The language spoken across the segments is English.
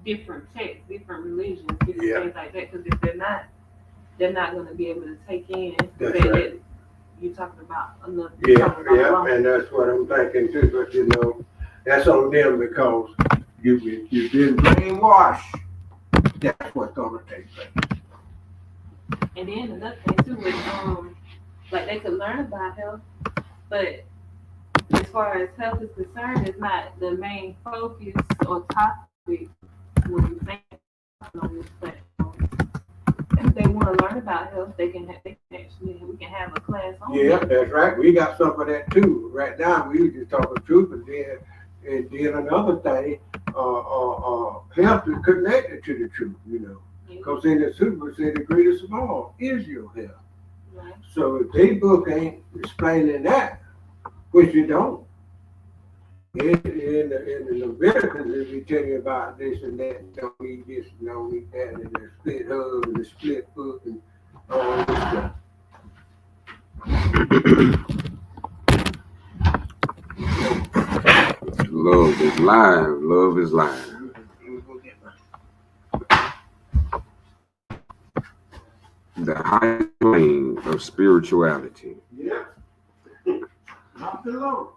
different sects, different religions, different things like that. Because if they're not going to be able to take in the fact that you're talking about another. And that's what I'm thinking too. But that's on them because you've been brainwashed. That's what's gonna take place. And then another thing too is like they could learn about health, but as far as health is concerned, it's not the main focus or topic when you think on this platform. If they want to learn about health, they can actually we can have a class on that. That's right. We got some of that too. Right now, we were just talking truth, and then another thing, health is connected to the truth. Because in the super say the greatest of all is your health. Right. So if they book ain't explaining that, which you don't. In the Leviticus, if we tell you about this and that, don't eat this and don't eat that, and the split hub and the split foot and all this stuff. Love is live. Love is live. The highest plane of spirituality. Yeah. Not the Lord.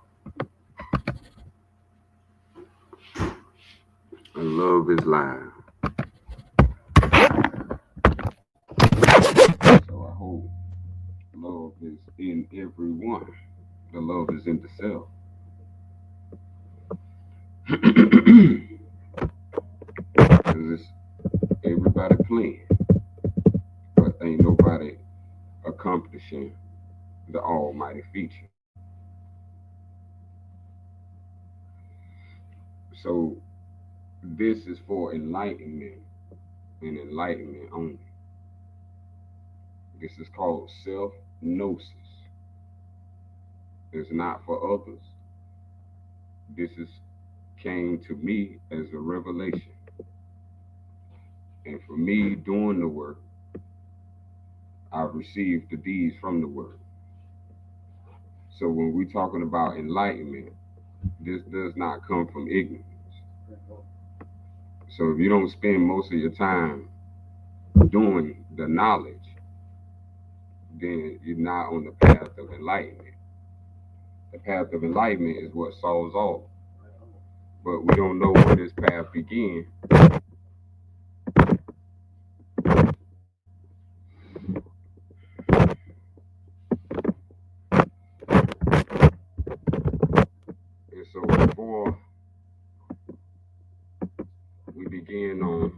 And love is live. So I hope love is in everyone. The love is in the self. Because everybody playing, but ain't nobody accomplishing the almighty feature. So this is for enlightenment and enlightenment only. This is called self-gnosis. It's not for others. This came to me as a revelation. And for me doing the work, I've received the deeds from the work. So when we're talking about enlightenment, this does not come from ignorance. So if you don't spend most of your time doing the knowledge, then you're not on the path of enlightenment. The path of enlightenment is what solves all. But we don't know where this path begins. And so before we begin on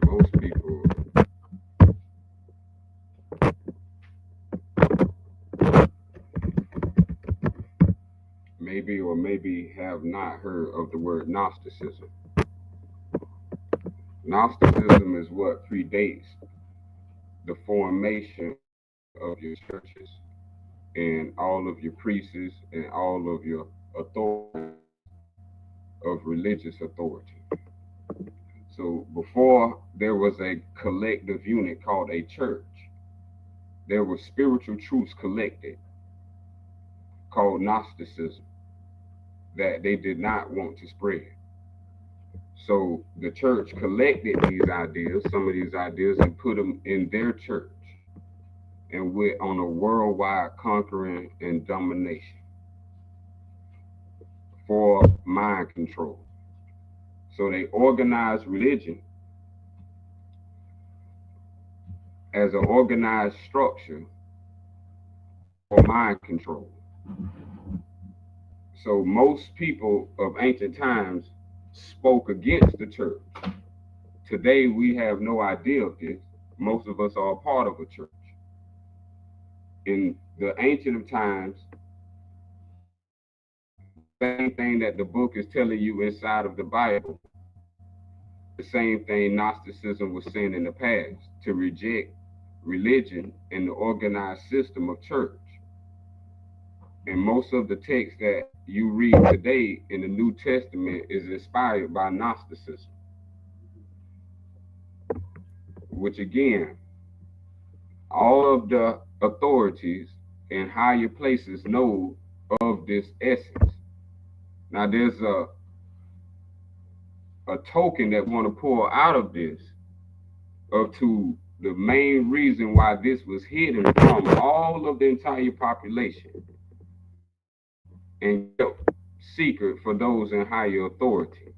most people maybe or maybe have not heard of the word Gnosticism. Gnosticism is what predates the formation of your churches and all of your priests and all of your authorities of religious authority. So before there was a collective unit called a church, there were spiritual truths collected called Gnosticism that they did not want to spread. So the church collected these ideas, some of these ideas, and put them in their church and went on a worldwide conquering and domination for mind control. So they organized religion as an organized structure for mind control. So most people of ancient times spoke against the church. Today we have no idea of this. Most of us are a part of a church. In the ancient of times, the same thing that the book is telling you inside of the Bible, the same thing Gnosticism was saying in the past, to reject religion and the organized system of church. And most of the text that you read today in the New Testament is inspired by Gnosticism, which again, all of the authorities in higher places know of this essence. Now there's a token that we want to pull out of this, of to the main reason why this was hidden from all of the entire population and kept secret for those in higher authority.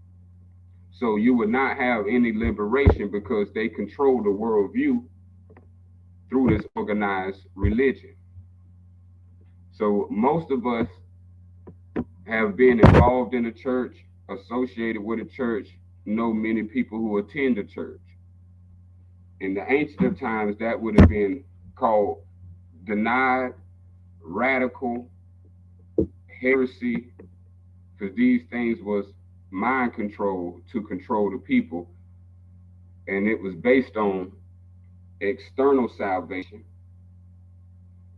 So you would not have any liberation because they control the worldview through this organized religion. So most of us have been involved in the church, associated with a church, know many people who attend the church. In the ancient of times, that would have been called denied, radical, heresy, because these things was mind control to control the people, and it was based on external salvation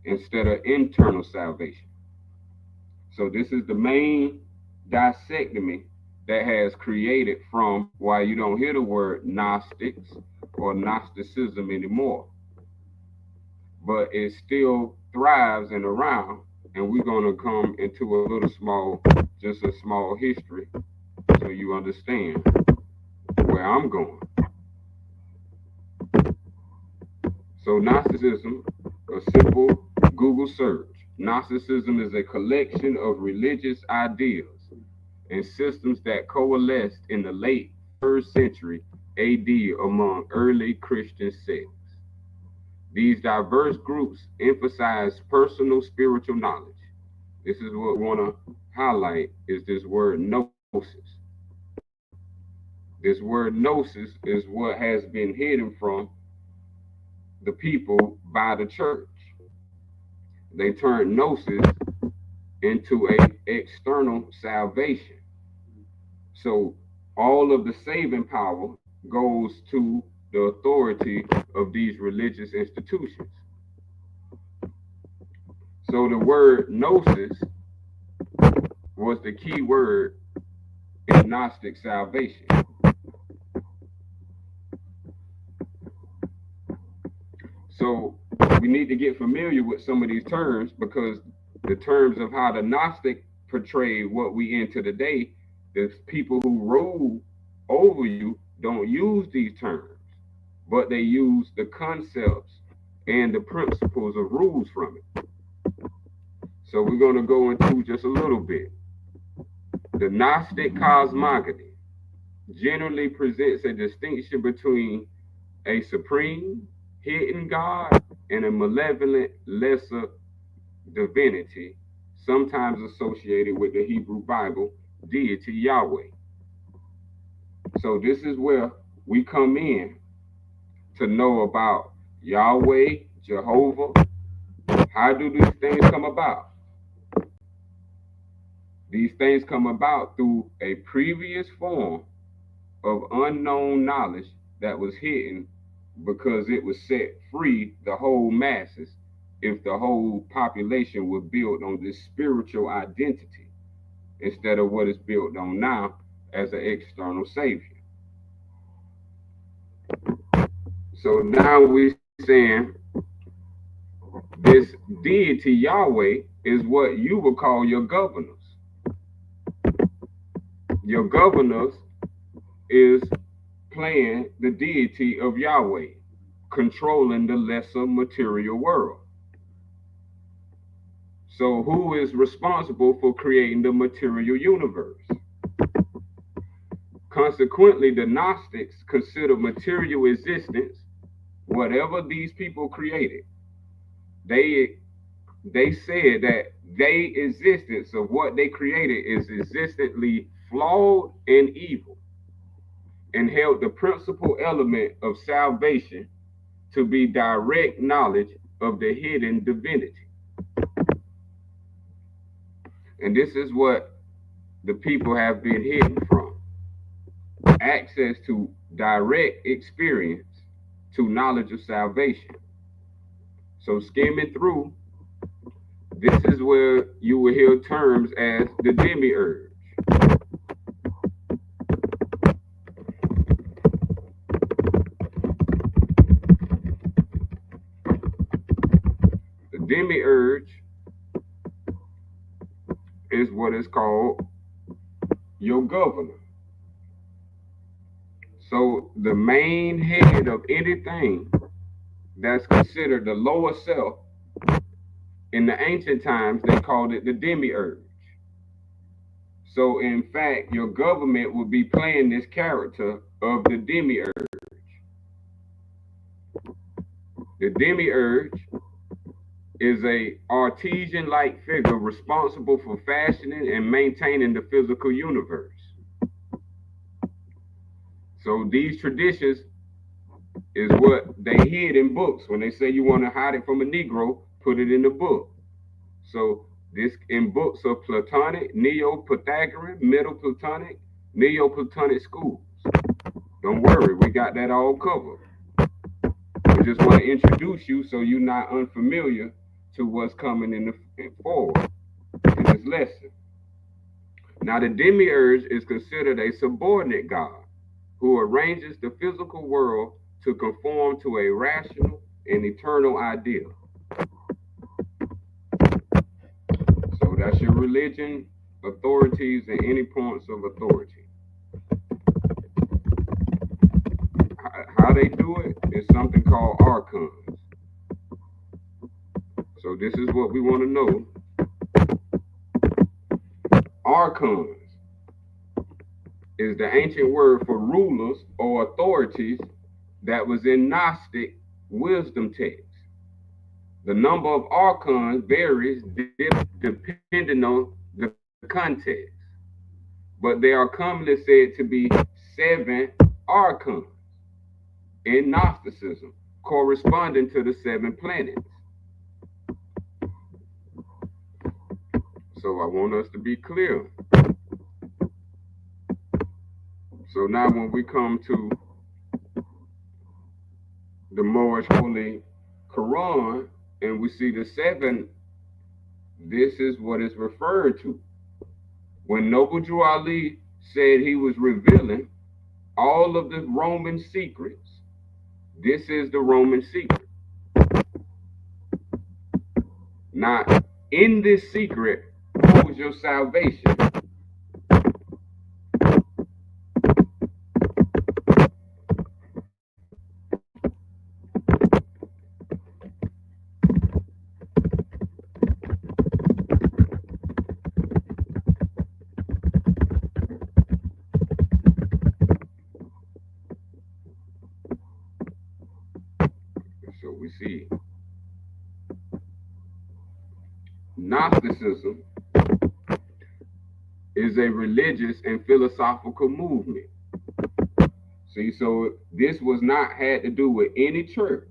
instead of internal salvation. So this is the main dissectomy that has created from why you don't hear the word Gnostics or Gnosticism anymore. But it still thrives and around, and we're going to come into a little small, just a small history so you understand where I'm going. So Gnosticism, a simple Google search. Gnosticism is a collection of religious ideas and systems that coalesced in the late 1st century AD among early Christian sects. These diverse groups emphasize personal spiritual knowledge. This is what we want to highlight, is this word gnosis. This word gnosis is what has been hidden from the people by the church. They turned gnosis into a external salvation. So all of the saving power goes to the authority of these religious institutions. So the word gnosis was the key word in Gnostic salvation. So we need to get familiar with some of these terms, because the terms of how the Gnostic portray what we into today, the people who rule over you don't use these terms, but they use the concepts and the principles of rules from it. So we're going to go into just a little bit. The Gnostic cosmogony generally presents a distinction between a supreme, hidden God and a malevolent lesser divinity, sometimes associated with the Hebrew Bible deity Yahweh. So this is where we come in to know about Yahweh, Jehovah. How do these things come about? These things come about through a previous form of unknown knowledge that was hidden, because it was set free the whole masses if the whole population were built on this spiritual identity instead of what is built on now as an external savior. So now we're saying this deity Yahweh is what you would call your governors. Your governors is playing the deity of Yahweh, controlling the lesser material world. So who is responsible for creating the material universe? Consequently, the Gnostics consider material existence, whatever these people created. They said that they existence of what they created is existently flawed and evil, and held the principal element of salvation to be direct knowledge of the hidden divinity. And this is what the people have been hidden from: access to direct experience to knowledge of salvation. So, skimming through, this is where you will hear terms as the demiurge. The demiurge is what is called your governor. So the main head of anything that's considered the lower self, in the ancient times, they called it the demiurge. So in fact, your government would be playing this character of the demiurge. The demiurge is a artesian-like figure responsible for fashioning and maintaining the physical universe. So these traditions is what they hid in books. When they say you want to hide it from a Negro, put it in the book. So this in books of Platonic, Neo-Pythagorean, Middle Platonic, Neo-Platonic schools. Don't worry, we got that all covered. We just want to introduce you so you're not unfamiliar to what's coming in forward in this lesson. Now, the demiurge is considered a subordinate god who arranges the physical world to conform to a rational and eternal ideal. So that's your religion, authorities, and any points of authority. How they do it is something called archons. So this is what we want to know. Archons is the ancient word for rulers or authorities that was in Gnostic wisdom texts. The number of archons varies depending on the context, but they are commonly said to be 7 archons in Gnosticism, corresponding to the 7 planets. So I want us to be clear. So now when we come to the Moorish Holy Quran and we see the 7, this is what is referred to. When Noble Drew Ali said he was revealing all of the Roman secrets, this is the Roman secret. Now, in this secret holds your salvation. So we see Gnosticism is a religious and philosophical movement. See, so this was not had to do with any church.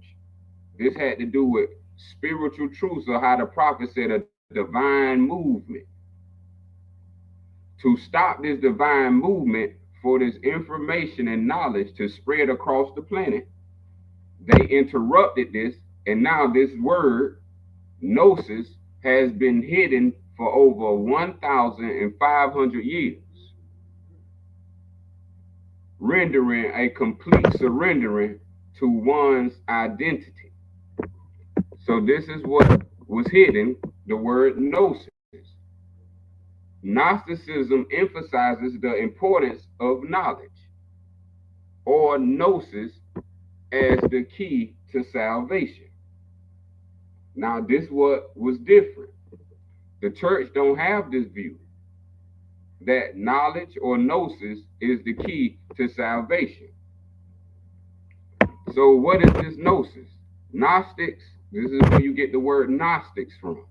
This had to do with spiritual truths, or how the prophet said, a divine movement. To stop this divine movement for this information and knowledge to spread across the planet, they interrupted this, and now this word, gnosis, has been hidden for over 1,500 years, rendering a complete surrendering to one's identity. So this is what was hidden, the word gnosis. Gnosticism emphasizes the importance of knowledge, or gnosis, as the key to salvation. Now, this what was different. The church don't have this view that knowledge or gnosis is the key to salvation. So what is this gnosis? Gnostics, this is where you get the word Gnostics from.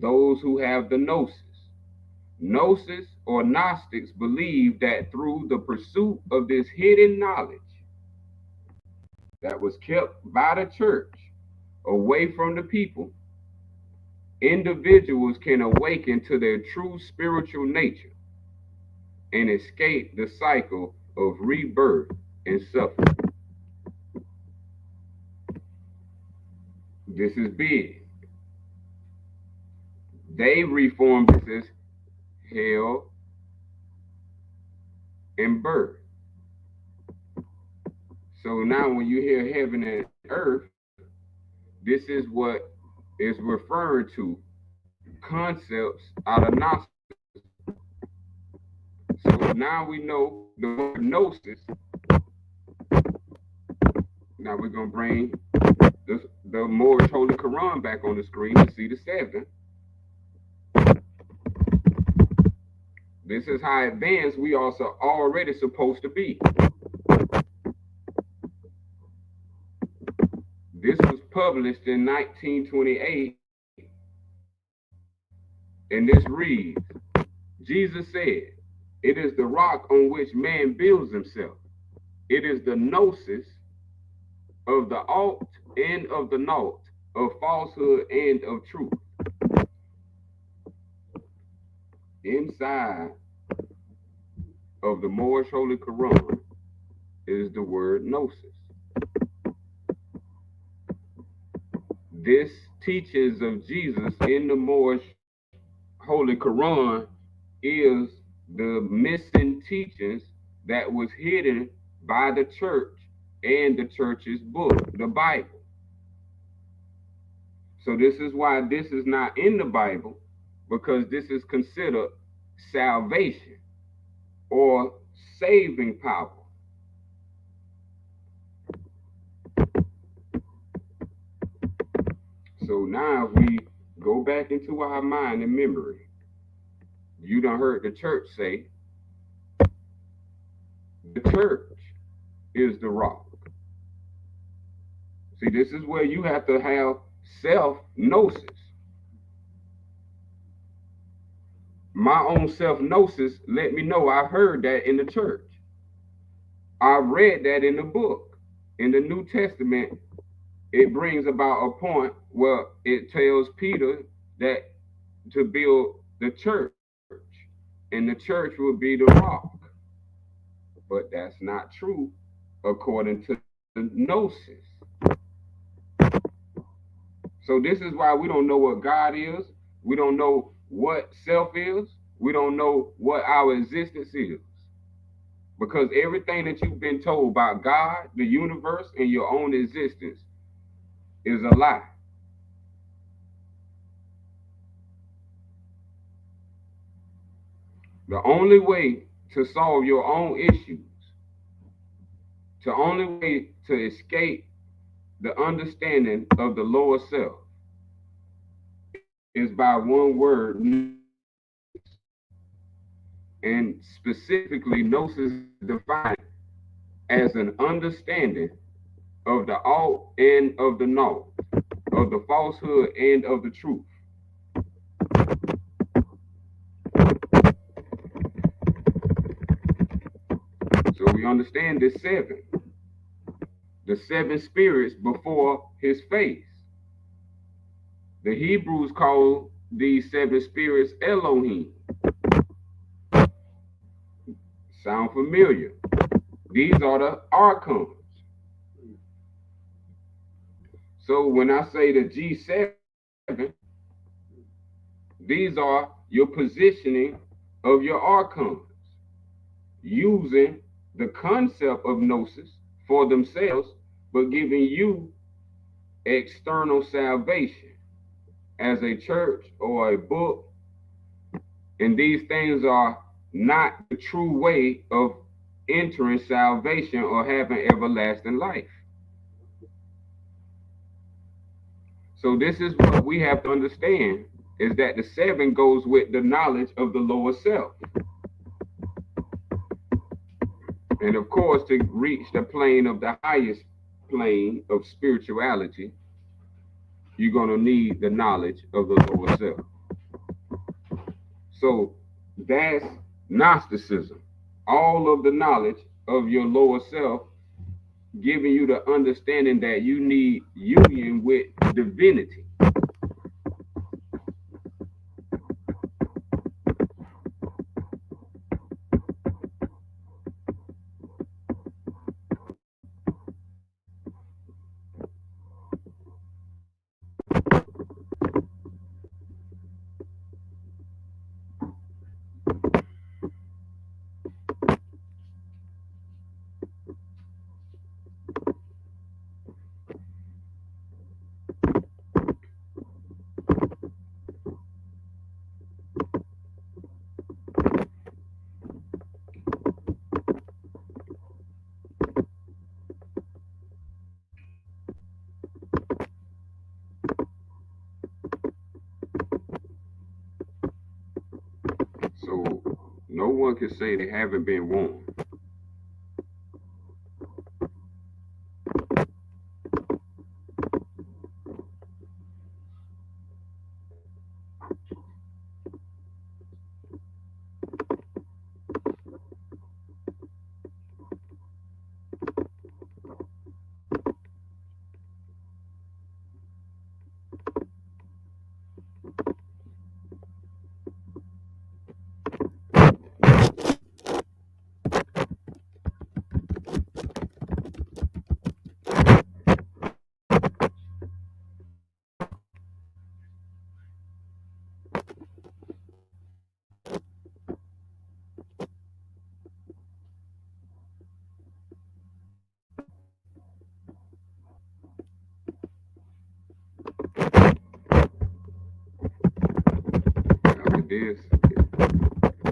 those who have the gnosis. Gnosis or Gnostics believe that through the pursuit of this hidden knowledge that was kept by the church away from the people, individuals can awaken to their true spiritual nature and escape the cycle of rebirth and suffering. This is big. They reformed this as hell and birth. So now when you hear heaven and earth, this is what is referring to concepts out of Gnosis. So now we know the word gnosis. Now we're going to bring the Moorish Holy Quran back on the screen to see the seven. This is how advanced we also already supposed to be. This was published in 1928, and this reads, Jesus said, it is the rock on which man builds himself. It is the gnosis of the alt and of the naught, of falsehood and of truth. Inside of the Moorish Holy Quran is the word gnosis. This teachings of Jesus in the Moorish Holy Quran is the missing teachings that was hidden by the church and the church's book, the Bible. So this is why this is not in the Bible, because this is considered salvation or saving power. So now we go back into our mind and memory. You done heard the church say, the church is the rock. See, this is where you have to have self-gnosis. My own self-gnosis let me know I've heard that in the church. I read that in the book. In the New Testament, it brings about a point where it tells Peter that to build the church, and the church will be the rock. But that's not true according to the gnosis. So this is why we don't know what God is. We don't know what self is. We don't know what our existence is. Because everything that you've been told about God, the universe, and your own existence is a lie. The only way to solve your own issues, the only way to escape the understanding of the lower self is by one word, and specifically gnosis defined as an understanding of the alt and of the naught, of the falsehood and of the truth. So we understand this seven, the seven spirits before his face. The Hebrews call these seven spirits Elohim. Sound familiar? These are the archons. So when I say the G7, these are your positioning of your archons, using the concept of gnosis for themselves, but giving you external salvation as a church or a book. And these things are not the true way of entering salvation or having everlasting life. So this is what we have to understand, is that the seven goes with the knowledge of the lower self. And of course, to reach the plane of the highest plane of spirituality, you're going to need the knowledge of the lower self. So that's Gnosticism. All of the knowledge of your lower self, giving you the understanding that you need union with divinity. So no one can say they haven't been warned. With this,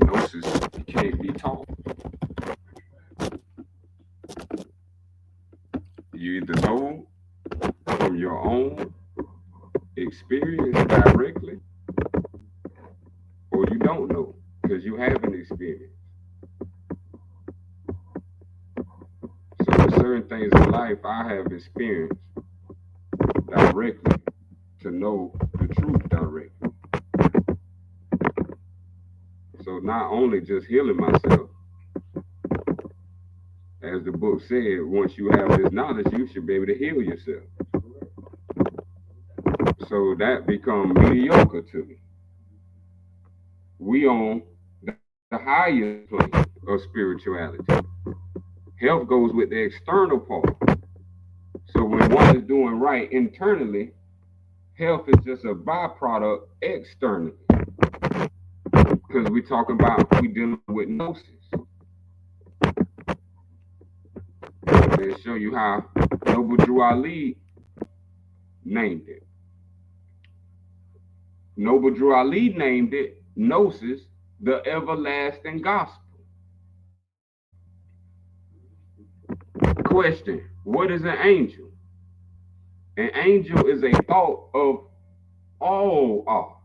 gnosis can't be taught. You either know from your own experience directly, or you don't know because you haven't experienced. So there's certain things in life I have experienced directly to know the truth directly. So not only just healing myself, as the book said, once you have this knowledge, you should be able to heal yourself. So that becomes mediocre to me. We on the highest plane of spirituality. Health goes with the external part. So when one is doing right internally, health is just a byproduct externally. Because we dealing with gnosis. They show you how Noble Drew Ali named it. Noble Drew Ali named it Gnosis, the everlasting gospel. Question: what is an angel? An angel is a thought of all are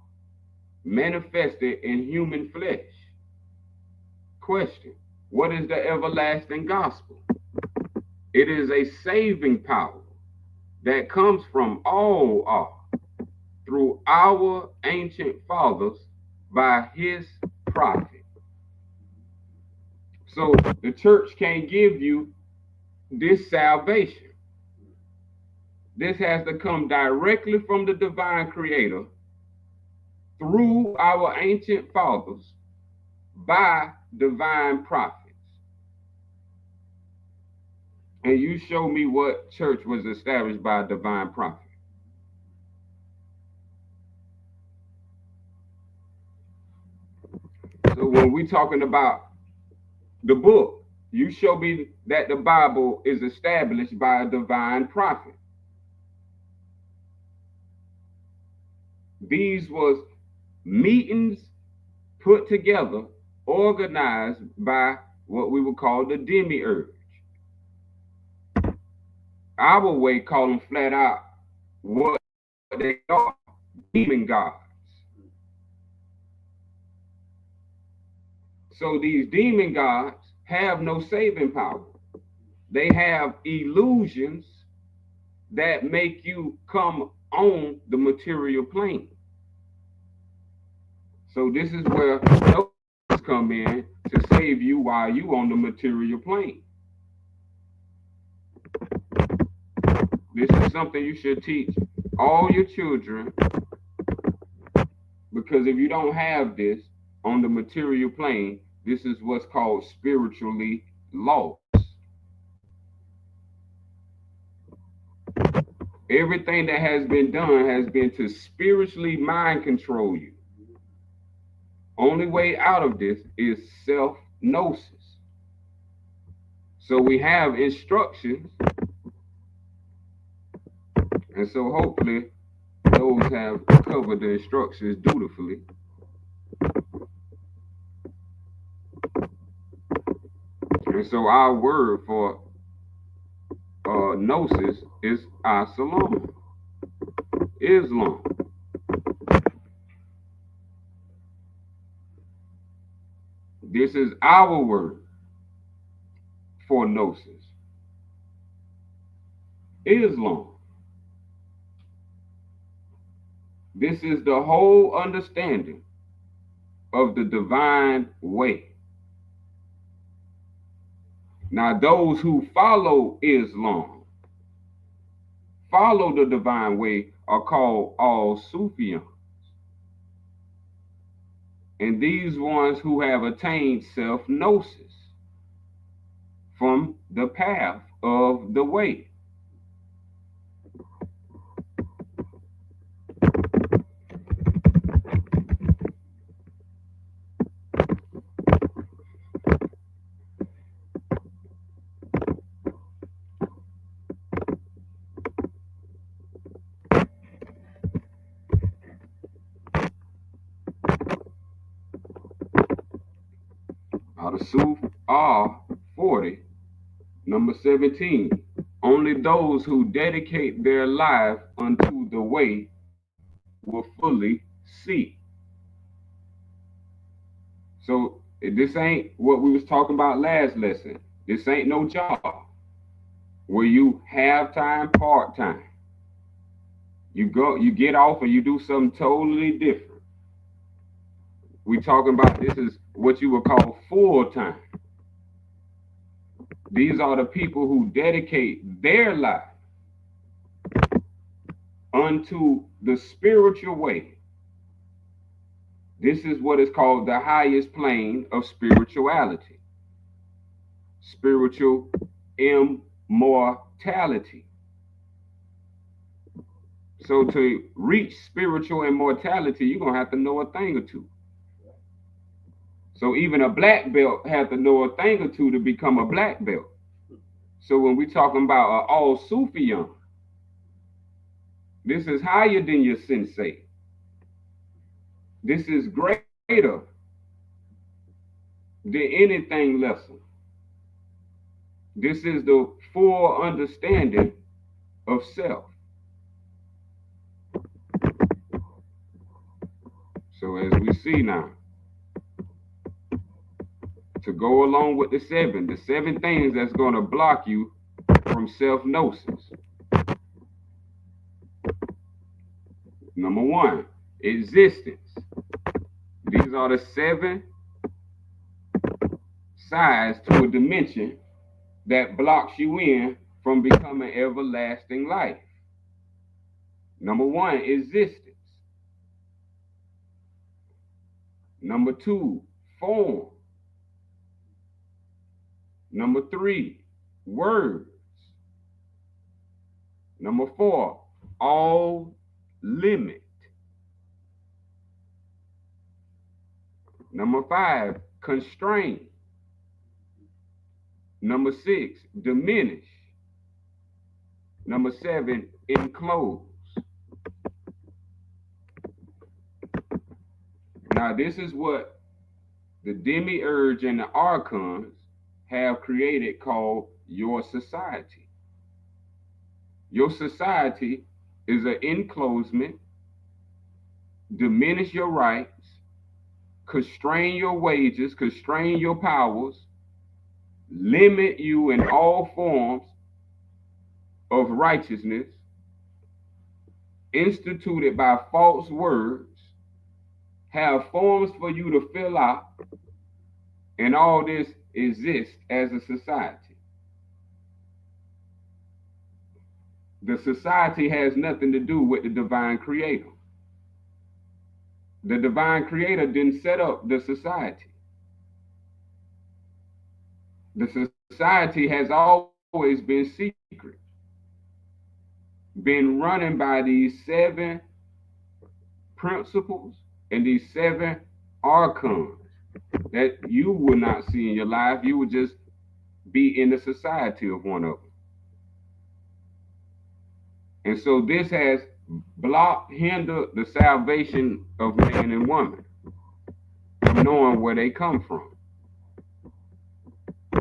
manifested in human flesh. Question: what is the everlasting gospel? It is a saving power that comes from all are through our ancient fathers by his prophet. So the church can't give you this salvation. This has to come directly from the divine creator through our ancient fathers by divine prophets. And you show me what church was established by a divine prophet. So when we're talking about the book, you show me that the Bible is established by a divine prophet. These was meetings put together, organized by what we would call the demiurge. Our way call them flat out what they are, demon gods. So these demon gods have no saving power. They have illusions that make you come on the material plane. So this is where those come in to save you while you on the material plane. This is something you should teach all your children, because if you don't have this on the material plane, this is what's called spiritually lost. Everything that has been done has been to spiritually mind control you. Only way out of this is self-gnosis. So we have instructions, and so hopefully those have covered the instructions dutifully. And so our word for gnosis is Islam. Islam. This is our word for gnosis. Islam. This is the whole understanding of the divine way. Now, those who follow Islam, follow the divine way, are called all Sufians. And these ones who have attained self-gnosis from the path of the way. Out of Suf R40, number 17. Only those who dedicate their life unto the way will fully see. So this ain't what we was talking about last lesson. This ain't no job where you have time, part time. You get off and you do something totally different. We talking about this is what you would call full time. These are the people who dedicate their life unto the spiritual way. This is what is called the highest plane of spirituality. Spiritual immortality. So to reach spiritual immortality, you're going to have to know a thing or two. So even a black belt has to know a thing or two to become a black belt. So when we're talking about all Sufiyan, this is higher than your sensei. This is greater than anything lesser. This is the full understanding of self. So as we see now, to go along with the seven things that's going to block you from self-gnosis. Number one, existence. These are the 7 sides to a dimension that blocks you in from becoming everlasting life. Number one, existence. Number 2, form. Number 3, words. Number 4, all limit. Number 5, constrain. Number 6, diminish. Number 7, enclose. Now this is what the demiurge and the archons have created called your society. Your society is an enclosement, diminish your rights, constrain your wages, constrain your powers, limit you in all forms of righteousness, instituted by false words, have forms for you to fill out, and all this exists as a society. The society has nothing to do with the divine creator. The divine creator didn't set up the society. The society has always been secret, been running by these 7 principles and these 7 archons that you will not see in your life. You would just be in the society of one of them. And so this has blocked, hindered the salvation of man and woman, from knowing where they come from,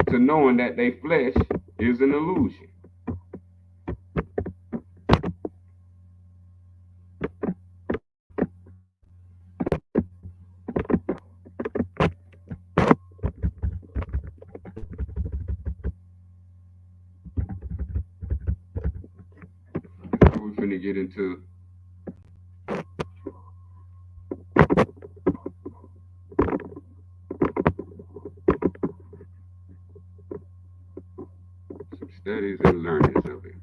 to knowing that their flesh is an illusion. We're finna get into some studies and learnings of it.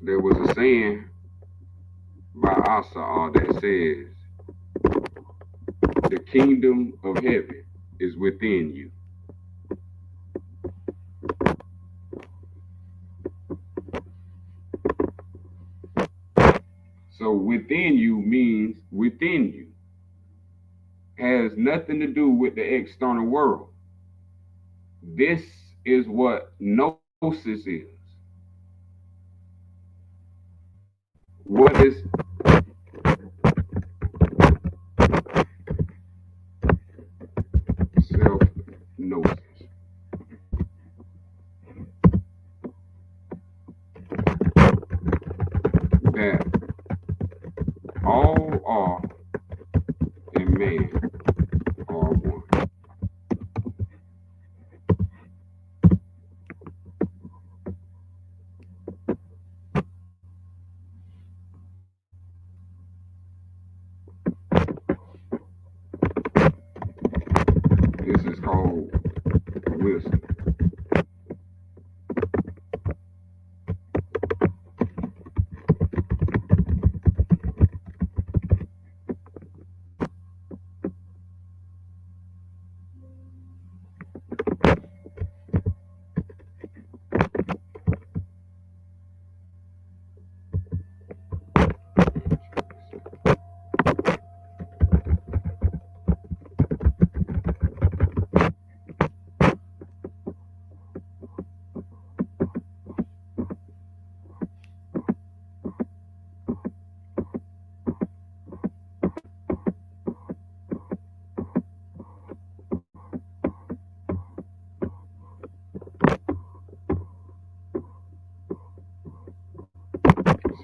There was a saying by Asa that says, the kingdom of heaven is within you. So within you means within you. Has nothing to do with the external world. This is what gnosis is. What is self-knosis? That all are and man are one. This is called wisdom.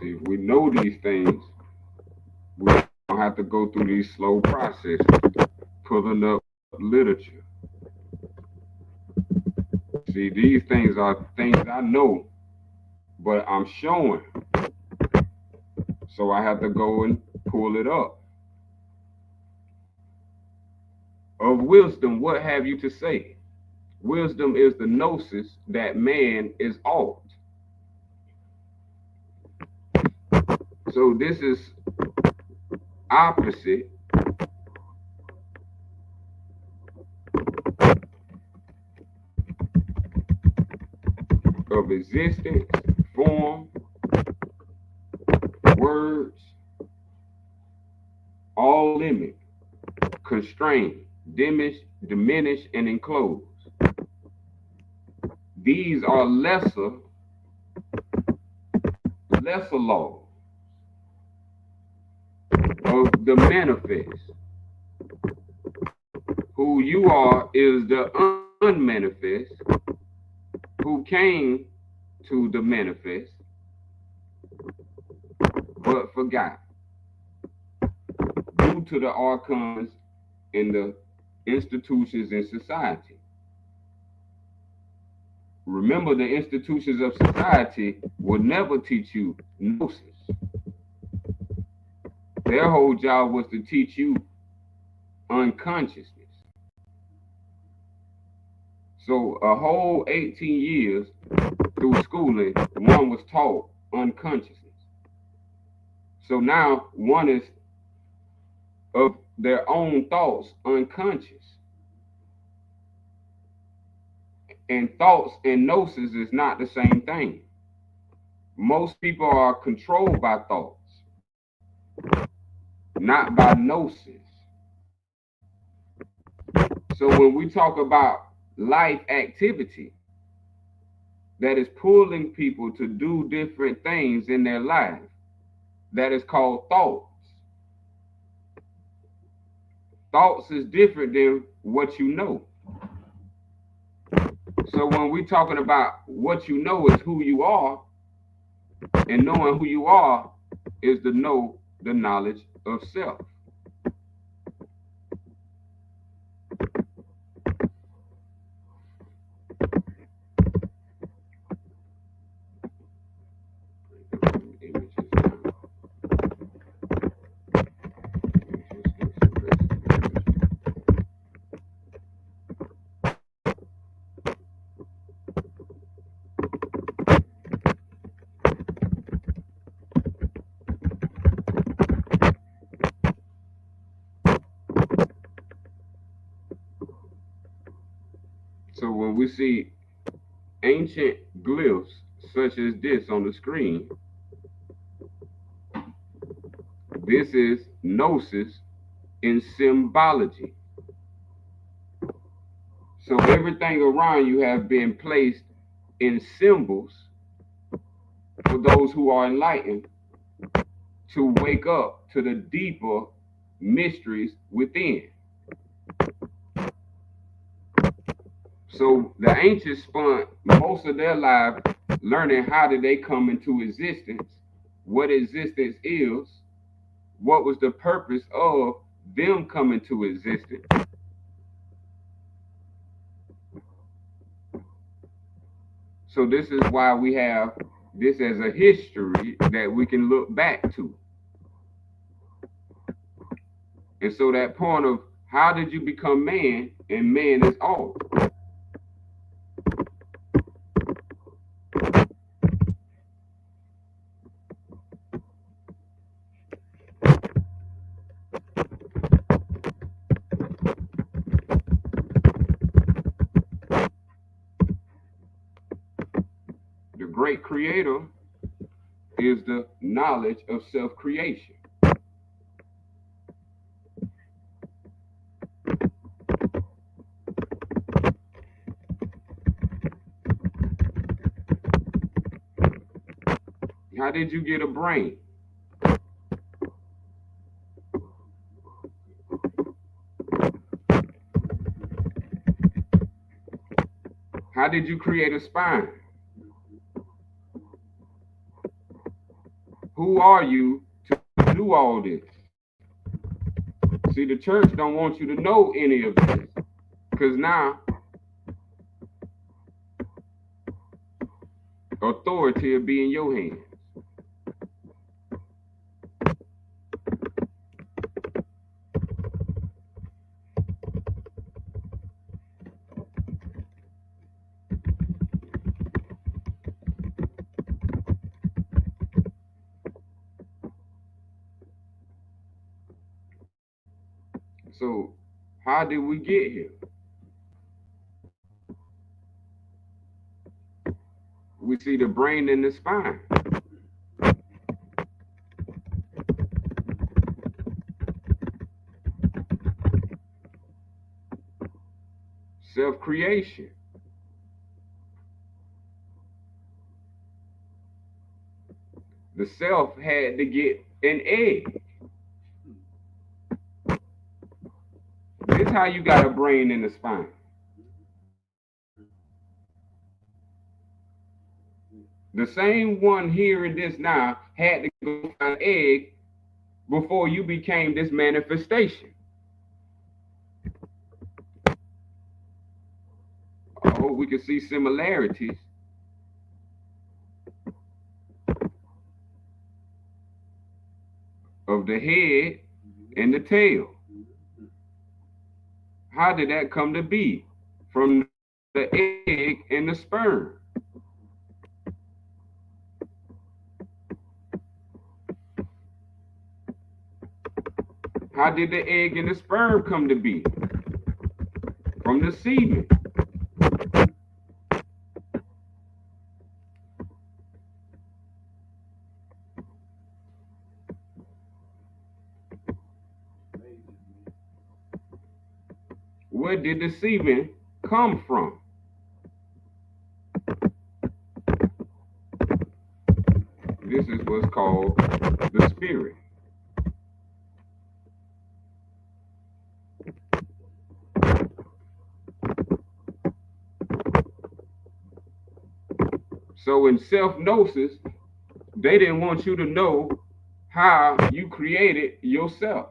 See, if we know these things, we don't have to go through these slow processes, pulling up literature. See, these things are things I know, but I'm showing. So I have to go and pull it up. Of wisdom, what have you to say? Wisdom is the gnosis that man is alt. So this is opposite of existence, form, words, all limit, constrain, diminish, and enclose. These are lesser laws of the manifest. Who you are is the unmanifest, who came to the manifest, but forgot. Due to the archons and the institutions in society. remember, the institutions of society will never teach you gnosis. Their whole job was to teach you unconsciousness. So a whole 18 years through schooling, one was taught unconsciousness. So now one is of their own thoughts unconscious. And thoughts and gnosis is not the same thing. Most people are controlled by thoughts, not by gnosis. So when we talk about life activity that is pulling people to do different things in their life, that is called thoughts. Thoughts is different than what you know. So when we're talking about what you know is who you are, and knowing who you are is to know the knowledge of self. So when we see ancient glyphs such as this on the screen, this is gnosis in symbology. So everything around you have been placed in symbols for those who are enlightened to wake up to the deeper mysteries within. So the ancients spent most of their life learning how did they come into existence, what existence is, what was the purpose of them coming to existence. So this is why we have this as a history that we can look back to. And so that point of how did you become man, and man is all. The great creator is the knowledge of self-creation. How did you get a brain? How did you create a spine? Who are you to do all this? See, the church don't want you to know any of this, because now authority will be in your hands. So, how did we get here? We see the brain and the spine. Self-creation. The self had to get an egg. This is how you got a brain in the spine. The same one hearing this now had to go find an egg before you became this manifestation. hope we can see similarities of the head and the tail. How did that come to be? From the egg and the sperm. How did the egg and the sperm come to be? From the semen. Where did the semen come from? This is what's called the spirit. So in self-gnosis, they didn't want you to know how you created yourself.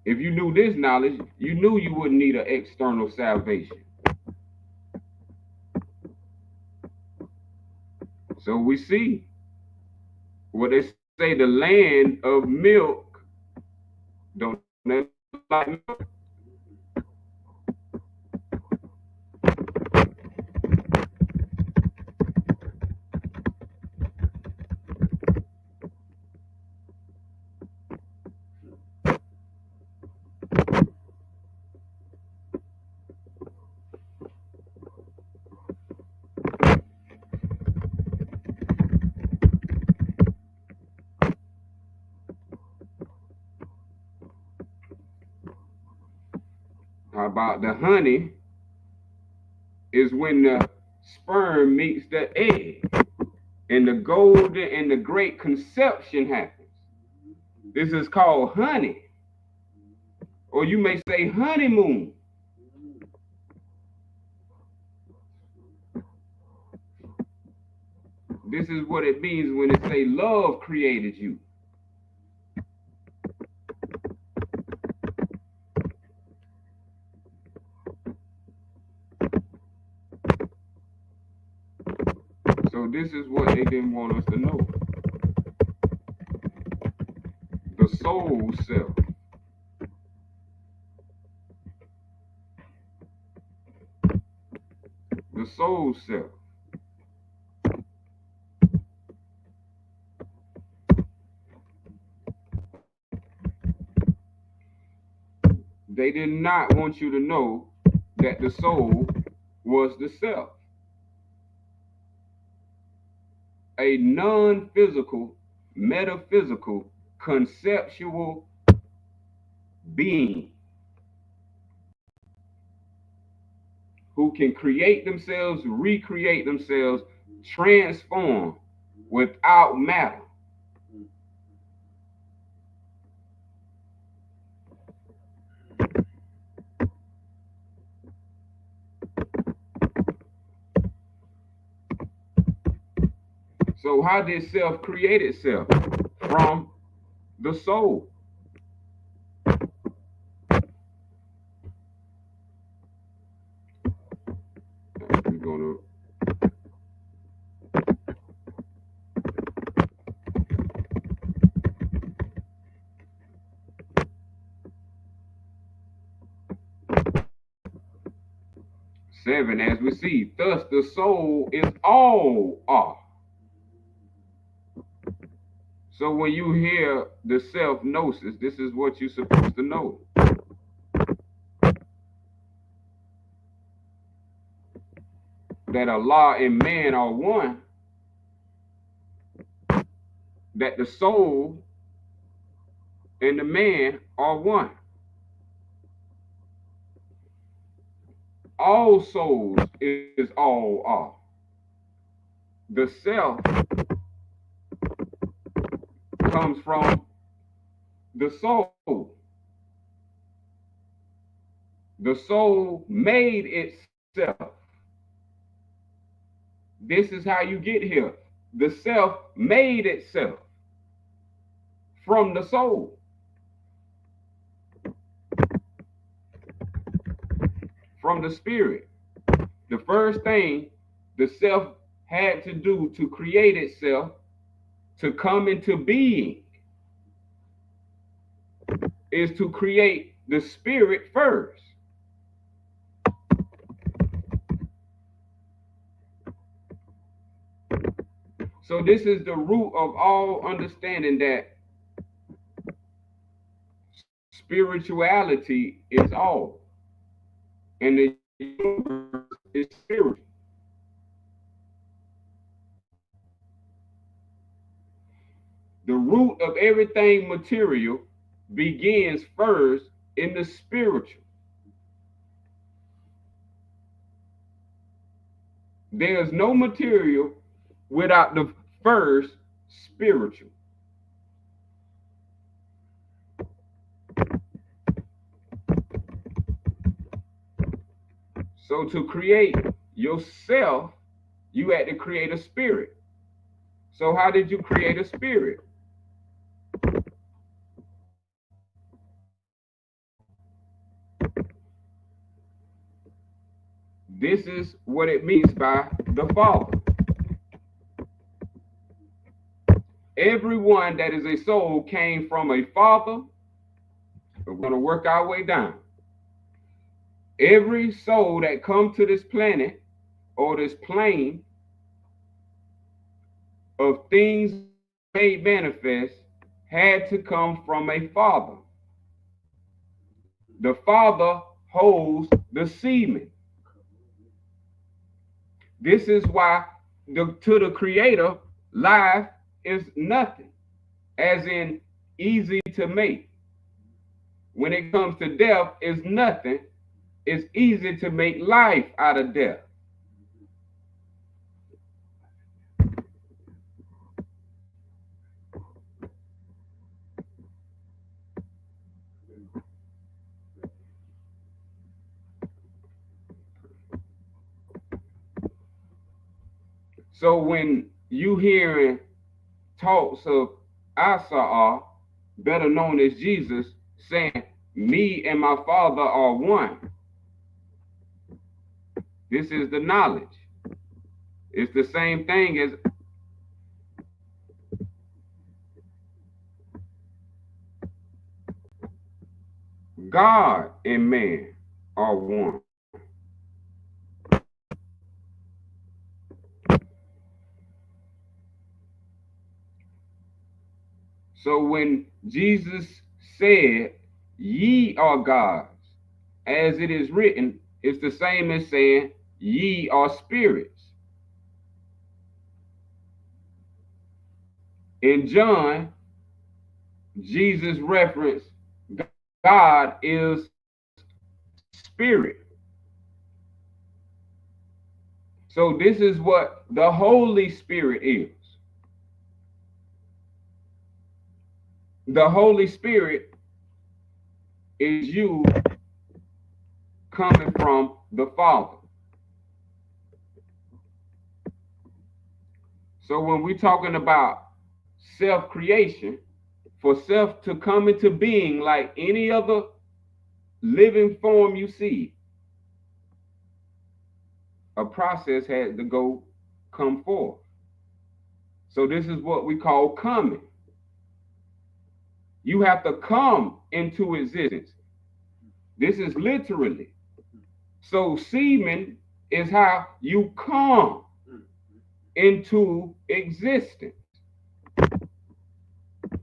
If you knew this knowledge, you knew you wouldn't need an external salvation. So we see what they say, the land of milk don't like milk. How about the honey is when the sperm meets the egg and the golden and the great conception happens. This is called honey. Or you may say honeymoon. This is what it means when it say love created you. So this is what they didn't want us to know. The soul self. The soul self. They did not want you to know that the soul was the self. A non-physical, metaphysical, conceptual being who can create themselves, recreate themselves, transform without matter. So how did self create itself? From the soul. We're going to seven, as we see, thus the soul is all are. So when you hear the self-gnosis, this is what you're supposed to know. That Allah and man are one. That the soul and the man are one. All souls is all are. The self comes from the soul. The soul made itself. This is how you get here. The self made itself from the soul. from the spirit. The first thing the self had to do to create itself, to come into being, is to create the spirit first. So this is the root of all understanding, that spirituality is all, and the universe is spiritual. The root of everything material begins first in the spiritual. There's no material without the first spiritual. So to create yourself, you had to create a spirit. So how did you create a spirit? This is what it means by the Father. Everyone that is a soul came from a father. We're going to work our way down. Every soul that comes to this planet or this plane of things made manifest had to come from a father. The father holds the semen. This is why to the creator, life is nothing, as in easy to make. When it comes to death, is nothing. It's easy to make life out of death. So when you hearing talks of Asa, better known as Jesus, saying, me and my Father are one, this is the knowledge. It's the same thing as God and man are one. So when Jesus said, ye are gods, as it is written, it's the same as saying, ye are spirits. In John, Jesus referenced God is spirit. So this is what the Holy Spirit is. The Holy Spirit is you coming from the Father. So when we're talking about self-creation, for self to come into being like any other living form you see, a process had to come forth. So this is what we call coming. You have to come into existence. This is literally. So semen is how you come into existence.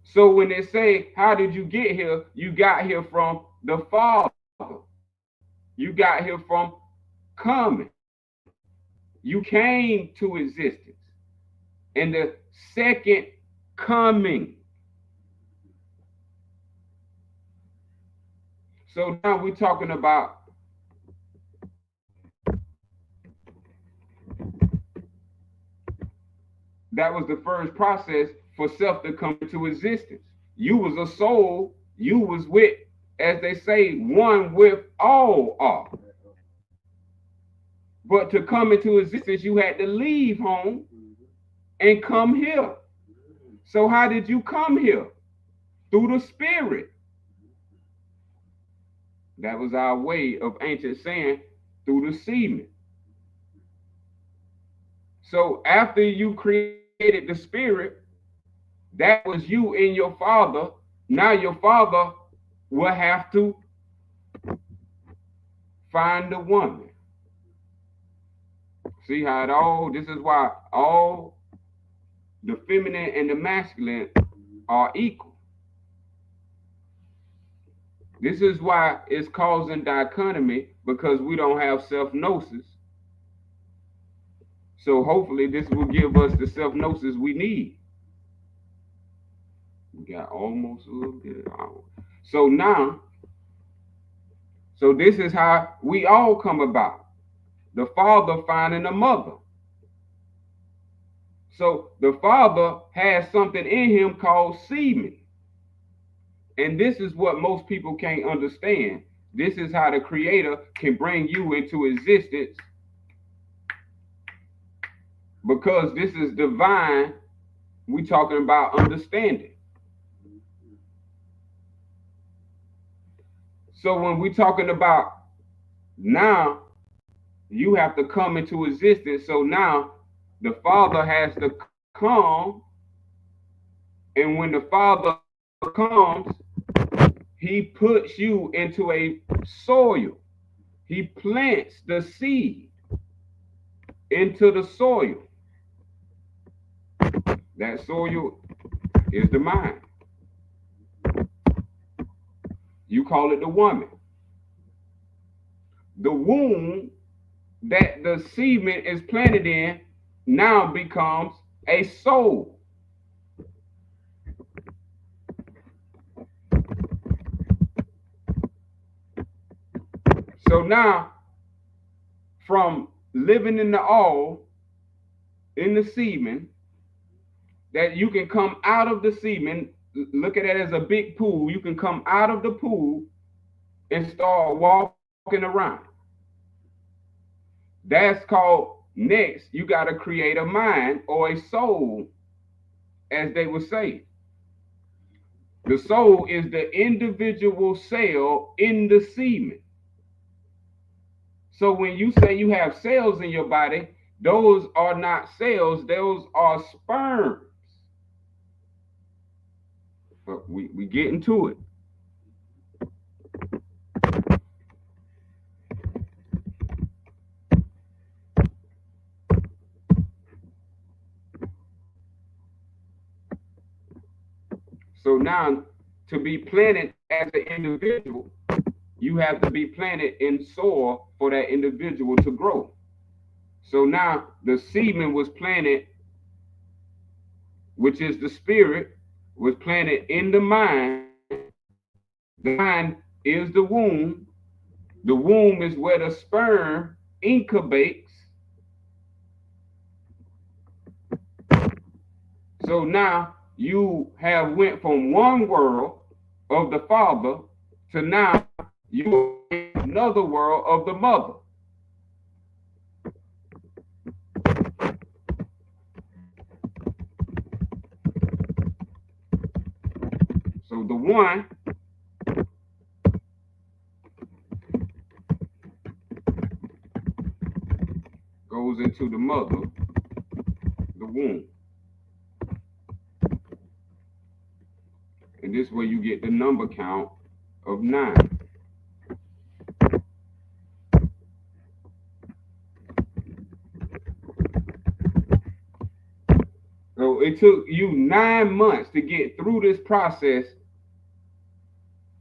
So when they say, how did you get here? You got here from the Father. You got here from coming. You came to existence. And the second coming. So now we're talking about that was the first process for self to come into existence. You was a soul, you was with, as they say, one with all are. But to come into existence, you had to leave home and come here. So how did you come here? Through the Spirit. That was our way of ancient saying, through the semen. So after you created the spirit, that was you and your father. Now your father will have to find a woman. See how it all, this is why all the feminine and the masculine are equal. This is why it's causing dichotomy, because we don't have self-gnosis. So hopefully this will give us the self-gnosis we need. We got almost a little bit of hour. So now, so this is how we all come about. The father finding a mother. So the father has something in him called semen. And this is what most people can't understand. This is how the creator can bring you into existence, because this is divine. We talking about understanding. So when we talking about now, you have to come into existence. So now the father has to come. And when the father comes, he puts you into a soil. He plants the seed into the soil. That soil is the mind. You call it the woman. The womb that the semen is planted in now becomes a soul. So now, from living in the all, in the semen, that you can come out of the semen, look at it as a big pool. You can come out of the pool and start walking around. That's called, next, you got to create a mind or a soul, as they would say. The soul is the individual cell in the semen. So when you say you have cells in your body, those are not cells, those are sperms. But we get into it. So now, to be planted as an individual, you have to be planted in soil for that individual to grow. So now the semen was planted, which is the spirit, was planted in the mind. The mind is the womb. The womb is where the sperm incubates. So now you have went from one world of the father to now you are in another world of the mother. So the one goes into the mother, the womb. And this is where you get the number count of 9. So it took you 9 months to get through this process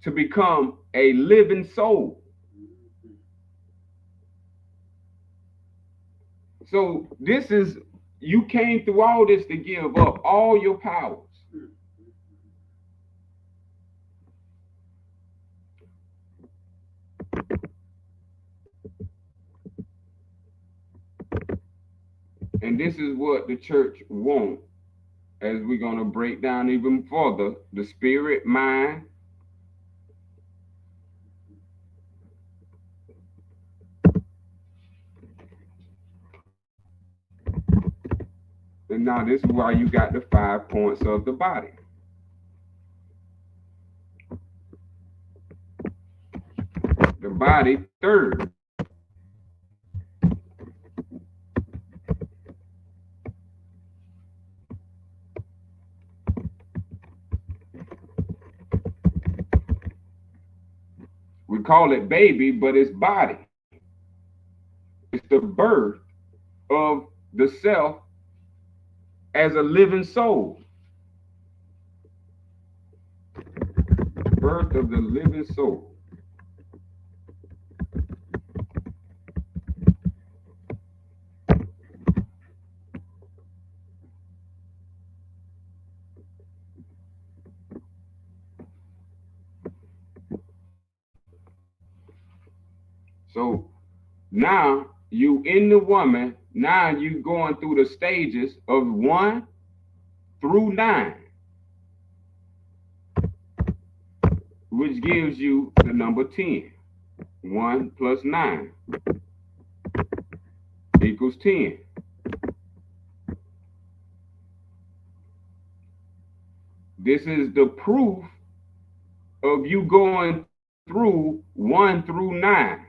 to become a living soul. So this is, you came through all this to give up all your powers. And this is what the church wants, as we're going to break down even further, the spirit, mind, and now this is why you got the 5 points of the body. The body, third. call it baby, but it's body. It's the birth of the self as a living soul. Birth of the living soul. So now you in the woman, now you going through the stages of 1 through 9, which gives you the number 10. 1 plus 9 equals 10. This is the proof of you going through 1 through 9,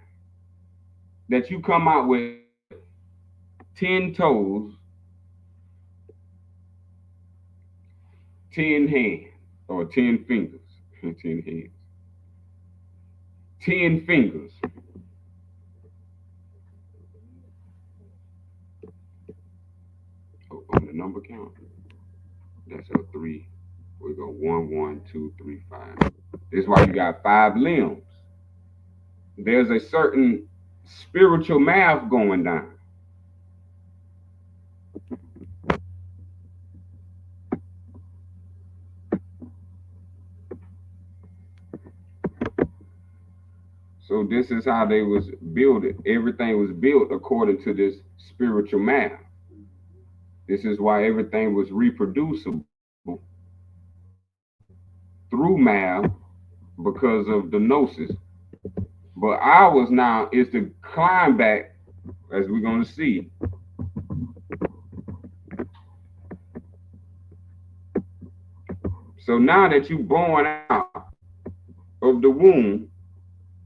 that you come out with 10 toes, 10 hands, or 10 fingers, 10 hands, 10 fingers. Oh, on the number count, that's a 3. We go 1, 1, 2, 3, 5. This is why you got 5 limbs. There's a certain spiritual math going down. So this is how they was built. Everything was built according to this spiritual math. This is why everything was reproducible through math, because of the gnosis. But ours now is to climb back, as we're going to see. So now that you're born out of the womb,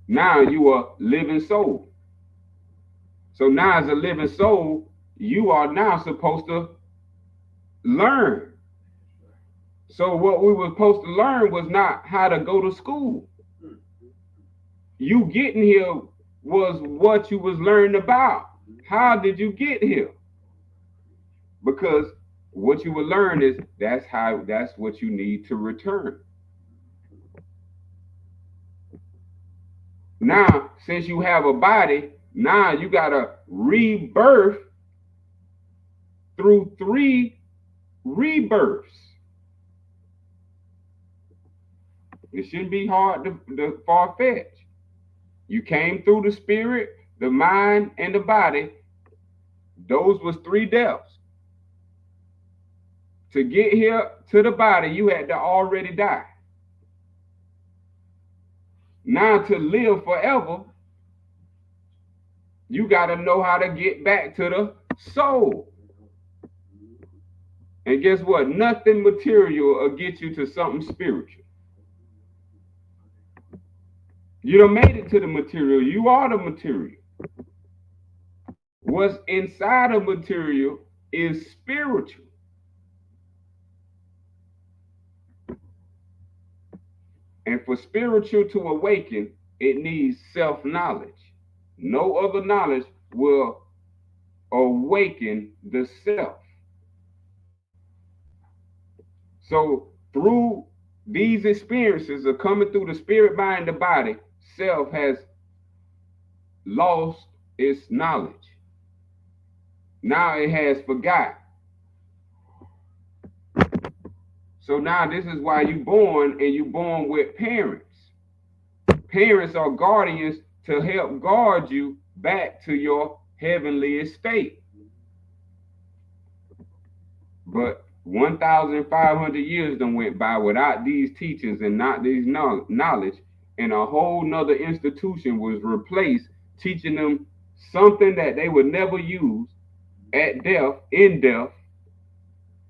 now you are living soul. So now as a living soul, you are now supposed to learn. So what we were supposed to learn was not how to go to school. You getting here was what you was learning about. How did you get here? Because what you will learn is that's what you need to return. Now, since you have a body, now you gotta rebirth through 3 rebirths. It shouldn't be hard to far-fetched. You came through the spirit, the mind, and the body. Those was 3 deaths. To get here to the body, you had to already die. Now to live forever, you got to know how to get back to the soul. And guess what? Nothing material will get you to something spiritual. You done made it to the material. You are the material. What's inside of material is spiritual. And for spiritual to awaken, it needs self-knowledge. No other knowledge will awaken the self. So through these experiences of coming through the spirit, mind, the body, self has lost its knowledge. Now it has forgotten. So now this is why you're born, and you're born with parents. Parents are guardians to help guard you back to your heavenly estate. But 1,500 years done went by without these teachings and not these knowledge, and a whole nother institution was replaced, teaching them something that they would never use at death, in death,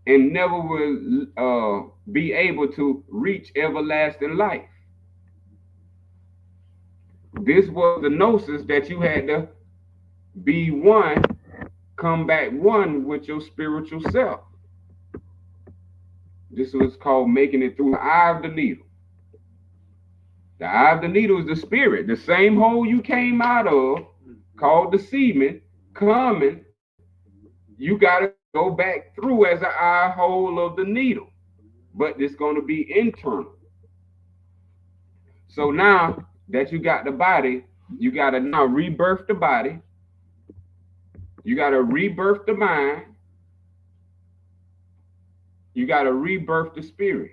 and never will be able to reach everlasting life. This was the gnosis that you had to be one, come back one with your spiritual self. This was called making it through the eye of the needle. The eye of the needle is the spirit. The same hole you came out of, called the semen, coming, you got to go back through as an eye hole of the needle. But it's going to be internal. So now that you got the body, you got to now rebirth the body. You got to rebirth the mind. You got to rebirth the spirit.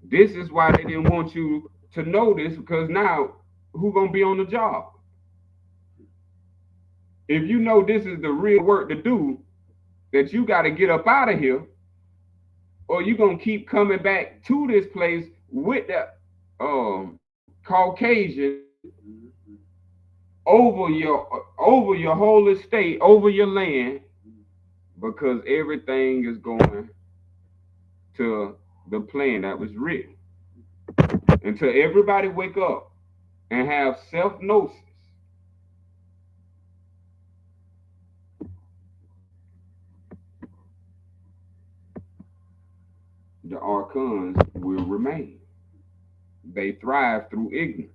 This is why they didn't want you to know this, because now who gonna be on the job? If you know this is the real work to do, that you got to get up out of here, or you gonna keep coming back to this place with the Caucasian over your whole estate, over your land, because everything is going to the plan that was written. Until everybody wake up and have self-gnosis. The archons will remain. They thrive through ignorance.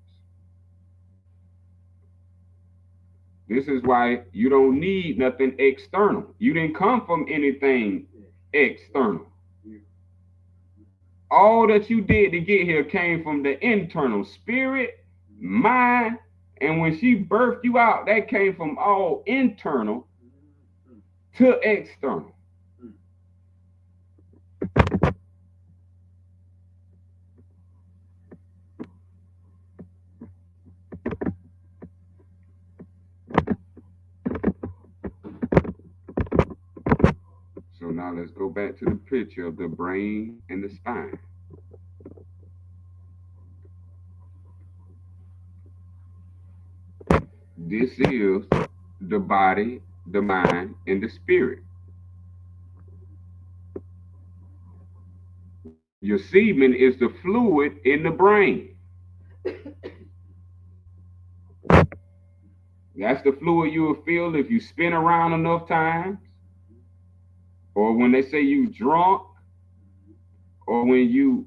This is why you don't need nothing external. You didn't come from anything external. All that you did to get here came from the internal spirit, mind, and when she birthed you out, that came from all internal to external. So now let's go back to the picture of the brain and the spine. This is the body, the mind, and the spirit. Your semen is the fluid in the brain. That's the fluid you will feel if you spin around enough times, or when they say you drunk, or when you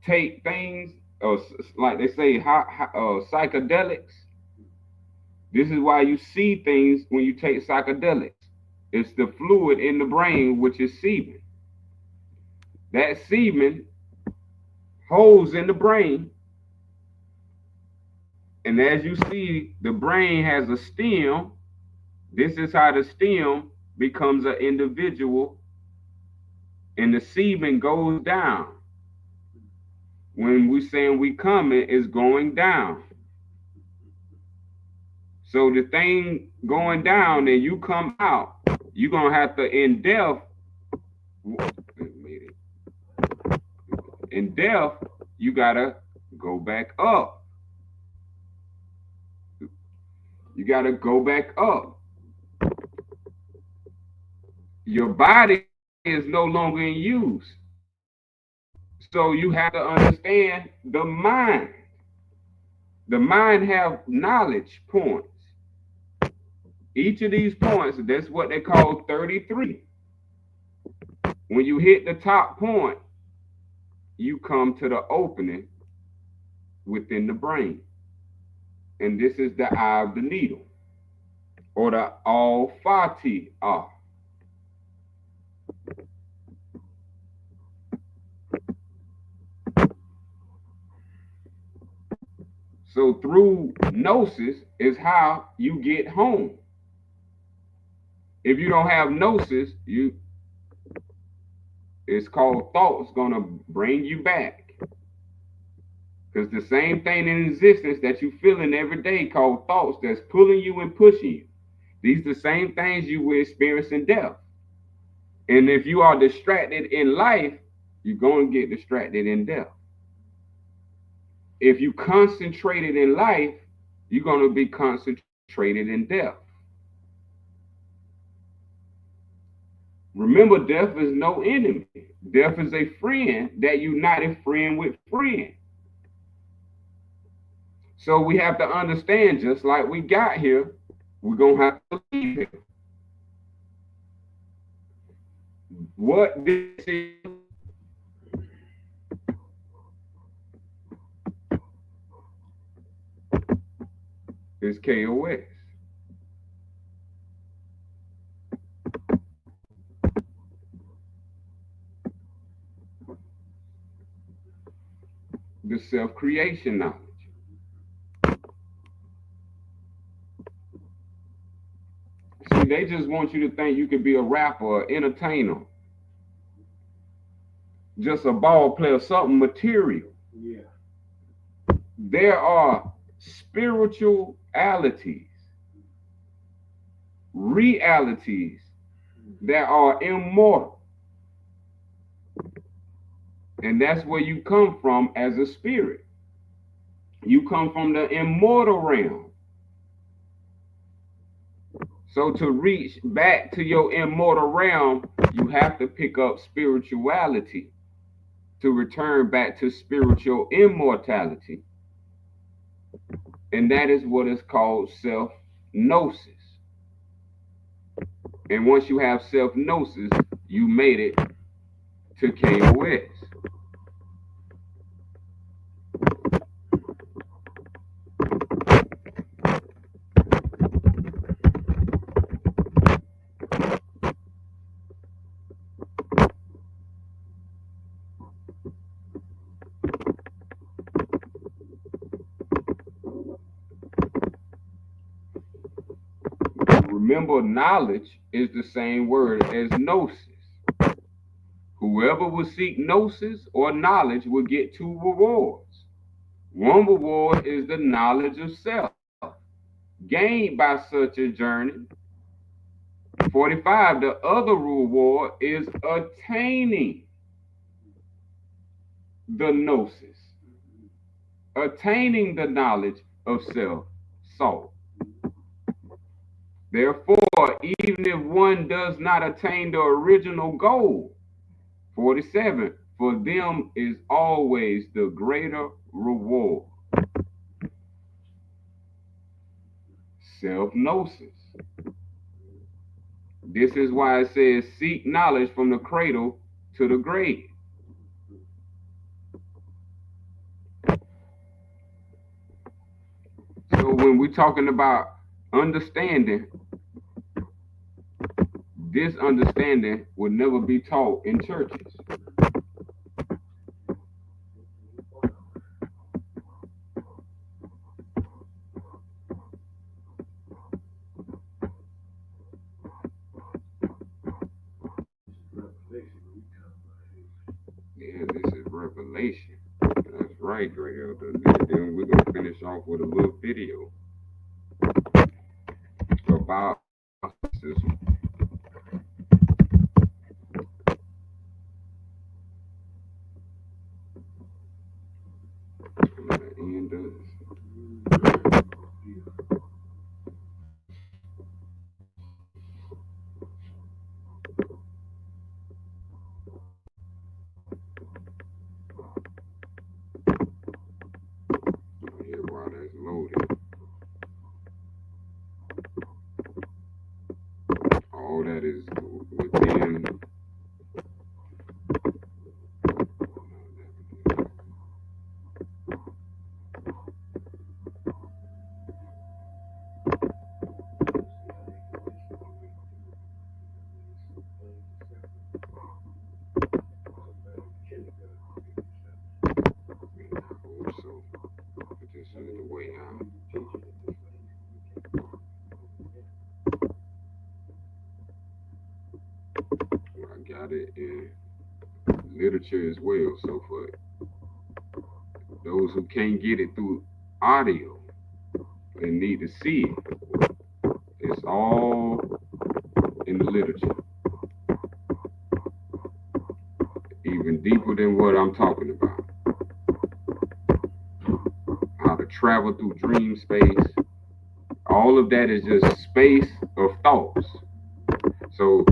take things, or like they say, psychedelics. This is why you see things when you take psychedelics. It's the fluid in the brain, which is semen. That semen holds in the brain. And as you see, the brain has a stem. This is how the stem becomes an individual, and the semen goes down. When we saying we coming, it's going down. So the thing going down and you come out, you're gonna have to in death, you gotta go back up. You gotta go back up. Your body is no longer in use. So you have to understand the mind. The mind have knowledge points. Each of these points, that's what they call 33. When you hit the top point, you come to the opening within the brain. And this is the eye of the needle, or the olfactory eye. So through gnosis is how you get home. If you don't have gnosis, it's called thoughts gonna bring you back. Because the same thing in existence that you feeling every day called thoughts that's pulling you and pushing you. These are the same things you will experience in death. And if you are distracted in life, you're going to get distracted in death. If you concentrated in life, you're going to be concentrated in death. Remember, death is no enemy. Death is a friend that united friend with friend. So we have to understand, just like we got here, we're going to have to leave here. What this is, is KOS. The self-creation knowledge. See, they just want you to think you could be a rapper, an entertainer, just a ball player, something material. Yeah. There are spiritualities, realities that are immortal. And that's where you come from as a spirit. You come from the immortal realm. So to reach back to your immortal realm, you have to pick up spirituality to return back to spiritual immortality. And that is what is called self-gnosis. And once you have self-gnosis, you made it to KOS. Remember, knowledge is the same word as gnosis. Whoever will seek gnosis or knowledge will get two rewards. One reward is the knowledge of self, gained by such a journey. 45, the other reward is attaining the gnosis, attaining the knowledge of self, soul. Therefore, even if one does not attain the original goal, 47, for them is always the greater reward. Self-gnosis. This is why it says, seek knowledge from the cradle to the grave. So when we're talking about understanding, this understanding would never be taught in churches. Yeah, this is revelation. That's right, Greg Elder. Then we're gonna finish off with a little video about this. End of here while that's loaded. All that is within. So this is the way out. I got it in literature as well. So for those who can't get it through audio and need to see it, it's all in the literature. Even deeper than what I'm talking about. How to travel through dream space. All of that is just space of thoughts. So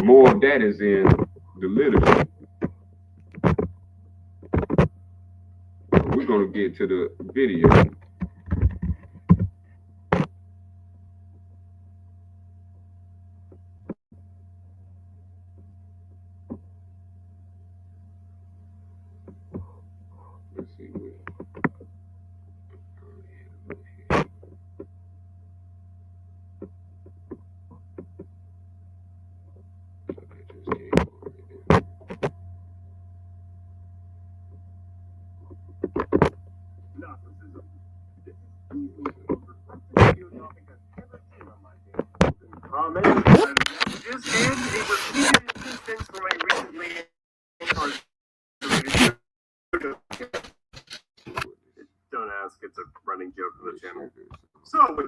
more of that is in the literature. We're going to get to the video. Let's see.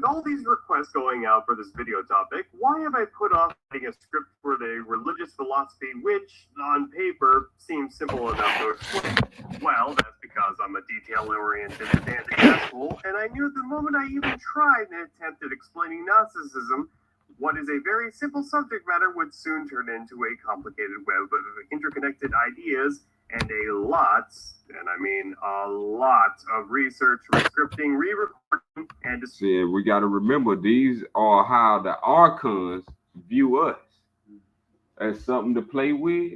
all these requests going out for this video topic, why have I put off writing a script for the religious philosophy which, on paper, seems simple enough to explain? Well, that's because I'm a detail-oriented advanced asshole, and I knew the moment I even tried an attempt at explaining Gnosticism, what is a very simple subject matter would soon turn into a complicated web of interconnected ideas and a lot, and I mean a lot, of research, rescripting, re-recording, and... See, we got to remember, these are how the archons view us. As something to play with,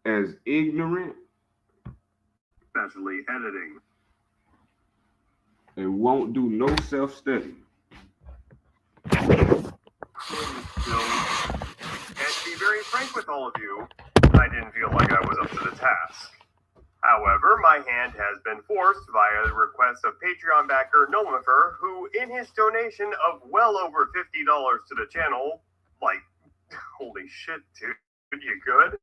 as ignorant, especially editing, and won't do no self-study. And to be very frank with all of you, I didn't feel like I was up to the task. However, my hand has been forced via the request of Patreon backer Nomifer, who, in his donation of well over $50 to the channel, like, holy shit, dude, you good?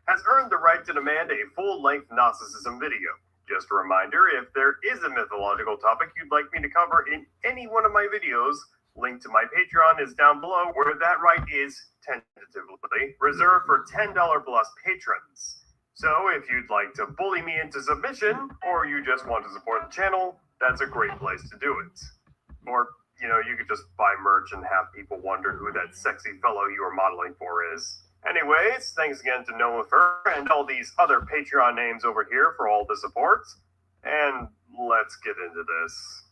Has earned the right to demand a full-length Gnosticism video. Just a reminder, if there is a mythological topic you'd like me to cover in any one of my videos, link to my Patreon is down below, where that right is tentatively reserved for $10 plus patrons. So if you'd like to bully me into submission, or you just want to support the channel, that's a great place to do it. Or, you know, you could just buy merch and have people wonder who that sexy fellow you are modeling for is. Anyways, thanks again to Nomifer and all these other Patreon names over here for all the support. And let's get into this.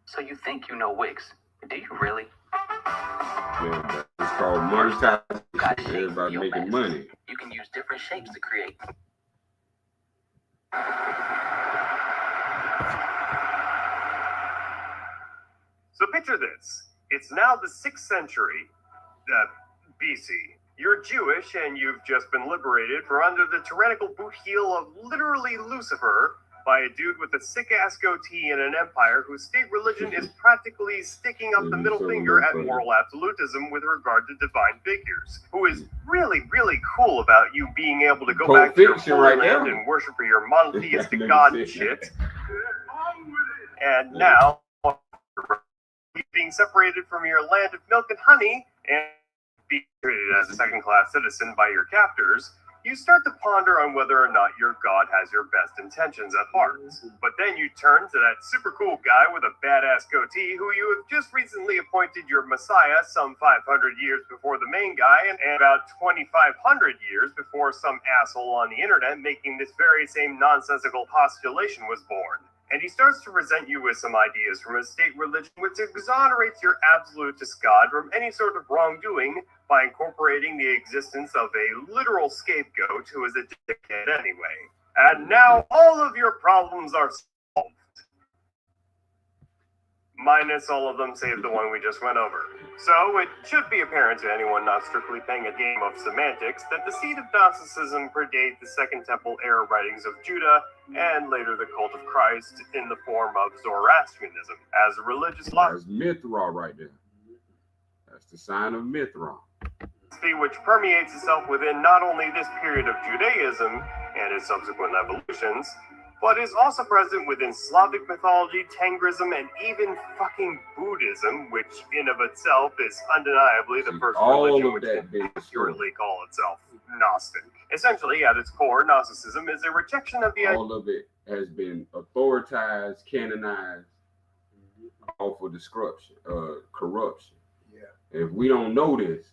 So you think you know Wix? Do you really? Yeah, it's called monetization. Everybody making money. You can use different shapes to create. So picture this. It's now the 6th century, BC. You're Jewish and you've just been liberated from under the tyrannical boot heel of literally Lucifer by a dude with a sick-ass goatee in an empire whose state religion is practically sticking up the middle finger at moral absolutism with regard to divine figures, who is really, really cool about you being able to go back to your Holy Land and worship for your monotheistic god and shit. And now, being separated from your land of milk and honey and being treated as a second-class citizen by your captors, you start to ponder on whether or not your god has your best intentions at heart. But then you turn to that super cool guy with a badass goatee who you have just recently appointed your messiah some 500 years before the main guy and about 2,500 years before some asshole on the internet making this very same nonsensical postulation was born. And he starts to present you with some ideas from his state religion which exonerates your absolutist god from any sort of wrongdoing by incorporating the existence of a literal scapegoat who is a dickhead anyway. And now all of your problems are solved. Minus all of them save the one we just went over. So it should be apparent to anyone not strictly playing a game of semantics that the seed of Gnosticism predates the Second Temple era writings of Judah and later the cult of Christ in the form of Zoroastrianism as a religious That's Mithra right there. That's the sign of Mithra. Which permeates itself within not only this period of Judaism and its subsequent evolutions, but is also present within Slavic mythology, Tengrism, and even fucking Buddhism, which in of itself is undeniably the first religion which can accurately call itself Gnostic. Essentially, at its core, Gnosticism is a rejection of the... All of it has been authoritized, canonized, all for corruption. Yeah. If we don't know this,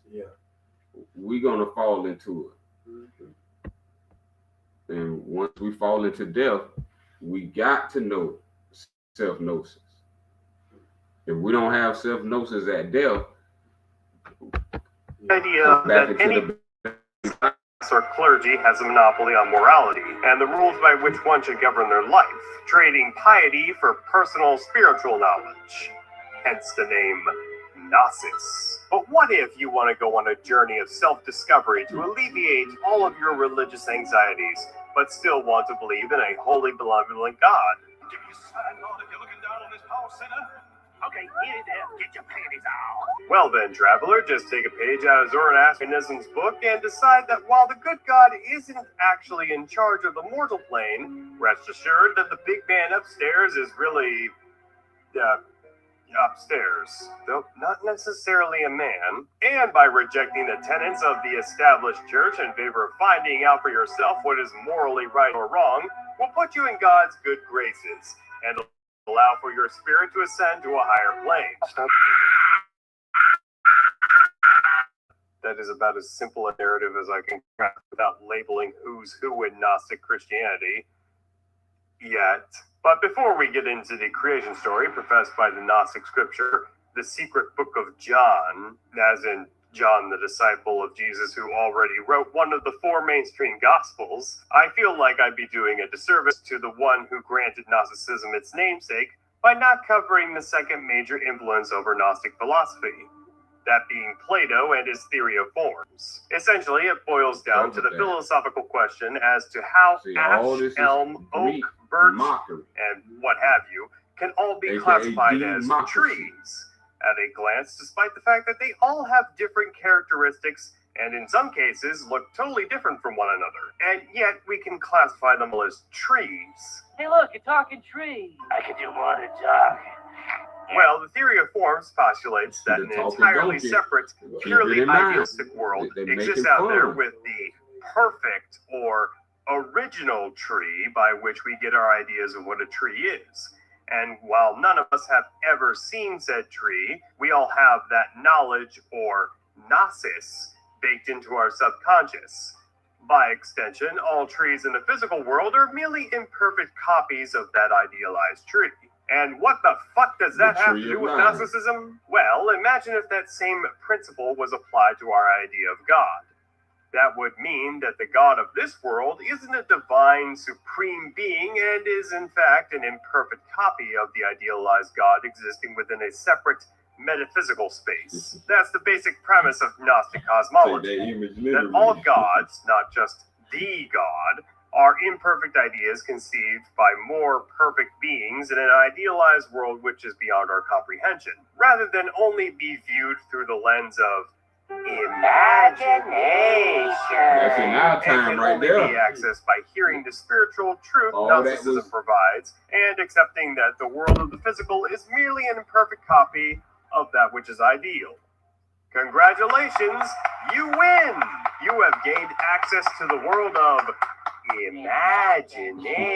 we're going to fall into it. And once we fall into death, we got to know self-gnosis. If we don't have self-gnosis at death, the idea that any or clergy has a monopoly on morality and the rules by which one should govern their life, trading piety for personal spiritual knowledge. Hence the name Gnosis. But what if you want to go on a journey of self-discovery to alleviate all of your religious anxieties, but still want to believe in a holy, benevolent God? If you're looking down on this power center, Okay, get there. Get your panties on. Well then, traveler, just take a page out of Zoroastrianism's book and decide that while the good God isn't actually in charge of the mortal plane, rest assured that the big man upstairs is really, upstairs, though not necessarily a man, and by rejecting the tenets of the established church in favor of finding out for yourself what is morally right or wrong, will put you in God's good graces and allow for your spirit to ascend to a higher plane. That is about as simple a narrative as I can craft without labeling who's who in Gnostic Christianity yet. But before we get into the creation story professed by the Gnostic scripture, the secret book of John, as in John, the disciple of Jesus who already wrote one of the 4 mainstream gospels, I feel like I'd be doing a disservice to the one who granted Gnosticism its namesake by not covering the second major influence over Gnostic philosophy, that being Plato and his theory of forms. Essentially, it boils down to the philosophical question as to how ash, elm, oak, birch, and what have you can all be classified as trees at a glance, despite the fact that they all have different characteristics and in some cases look totally different from one another. And yet we can classify them all as trees. Hey, look, a talking tree. I can do more than talk. Well, the theory of forms postulates that an entirely separate, purely idealistic world exists out there with the perfect or original tree by which we get our ideas of what a tree is. And while none of us have ever seen said tree, we all have that knowledge or gnosis baked into our subconscious. By extension, all trees in the physical world are merely imperfect copies of that idealized tree. And what the fuck does that have to do with Gnosticism? Well, imagine if that same principle was applied to our idea of God. That would mean that the God of this world isn't a divine, supreme being and is in fact an imperfect copy of the idealized God existing within a separate metaphysical space. That's the basic premise of Gnostic cosmology. That all gods, not just the God, are imperfect ideas conceived by more perfect beings in an idealized world which is beyond our comprehension, rather than only be viewed through the lens of imagination. That's in our time and right there. Be accessed by hearing the spiritual truth Gnosticism provides, and accepting that the world of the physical is merely an imperfect copy of that which is ideal. Congratulations, you win! You have gained access to the world of imagination.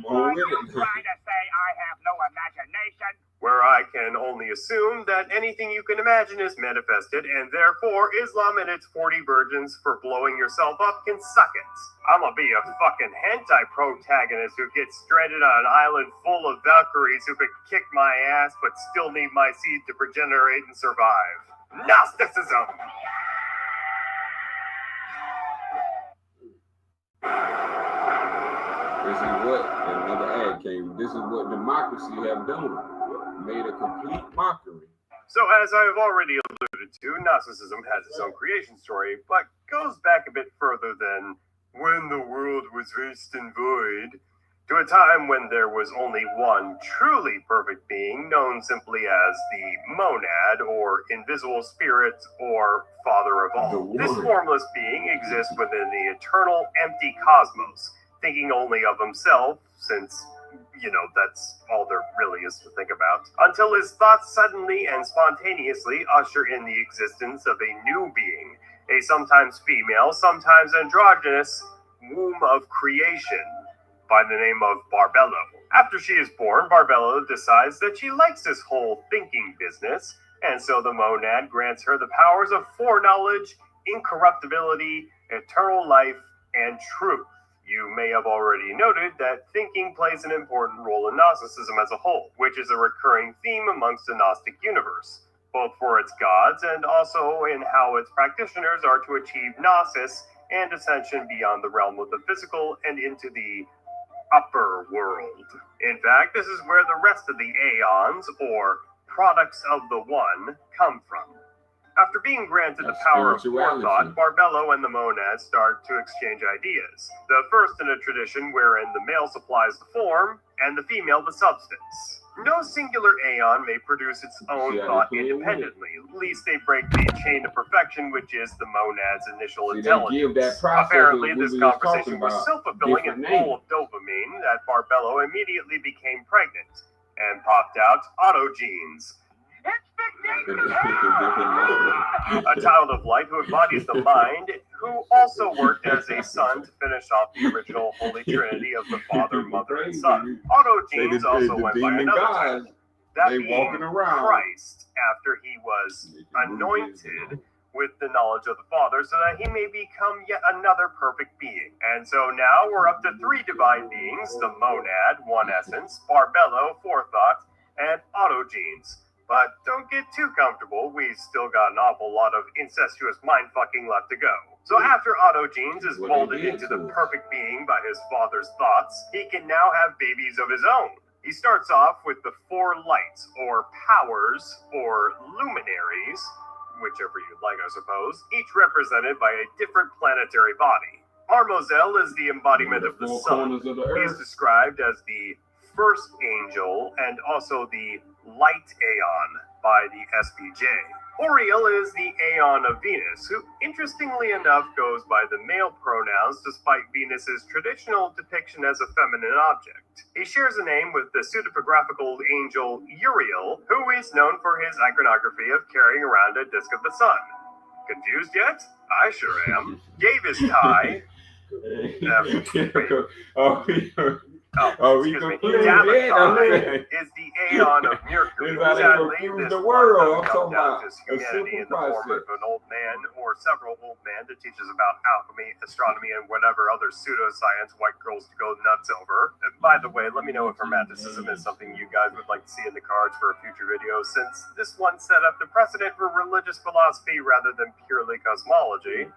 Are you trying to say I have no imagination? Where I can only assume that anything you can imagine is manifested, and therefore Islam and its 40 virgins for blowing yourself up can suck it. I'ma be a fucking hentai protagonist who gets stranded on an island full of Valkyries who could kick my ass but still need my seed to regenerate and survive. Gnosticism! This is what, another ad came, this is what democracy have done. Made a complete mockery. So as I have already alluded to, Gnosticism has its own creation story, but goes back a bit further than when the world was vast and void, to a time when there was only one truly perfect being, known simply as the monad, or invisible spirit, or father of all. This formless being exists within the eternal empty cosmos, thinking only of himself, since that's all there really is to think about, until his thoughts suddenly and spontaneously usher in the existence of a new being, a sometimes female, sometimes androgynous womb of creation, by the name of Barbello. After she is born, Barbello decides that she likes this whole thinking business, and so the monad grants her the powers of foreknowledge, incorruptibility, eternal life, and truth. You may have already noted that thinking plays an important role in Gnosticism as a whole, which is a recurring theme amongst the Gnostic universe, both for its gods and also in how its practitioners are to achieve Gnosis and ascension beyond the realm of the physical and into the upper world. In fact, this is where the rest of the aeons, or products of the One, come from. After being granted the power of forethought, Barbello and the monad start to exchange ideas. The first in a tradition wherein the male supplies the form and the female the substance. No singular aeon may produce its own thought independently, lest they break the chain of perfection, which is the monad's initial intelligence. Apparently, this conversation was so fulfilling and full of dopamine that Barbello immediately became pregnant and popped out autogenes. A child of light who embodies the mind, who also worked as a son to finish off the original Holy Trinity of the Father, Mother, and Son. Autogenes also went by another title, that being Christ, after he was anointed with the knowledge of the Father, so that he may become yet another perfect being. And so now we're up to 3 divine beings, the monad, one essence, Barbello, forethought, and autogenes. But don't get too comfortable, we still got an awful lot of incestuous mind-fucking left to go. So after autogenes is molded into the perfect being by his father's thoughts, he can now have babies of his own. He starts off with the 4 lights, or powers, or luminaries, whichever you'd like, I suppose, each represented by a different planetary body. Armozel is the embodiment of the sun. He is described as the first angel and also the light aeon by the SBJ. Oriel is the aeon of Venus, who interestingly enough goes by the male pronouns despite Venus's traditional depiction as a feminine object. He shares a name with the pseudepigraphical angel Uriel, who is known for his iconography of carrying around a disk of the sun. Confused yet? I sure am. Gave his tie. Damathai is the aeon of Mercury. Sadly, this one comes down to humanity in the form of an old man or several old men that teaches about alchemy, astronomy, and whatever other pseudoscience white girls go nuts over. And by the way, let me know if hermeticism is something you guys would like to see in the cards for a future video, since this one set up the precedent for religious philosophy rather than purely cosmology,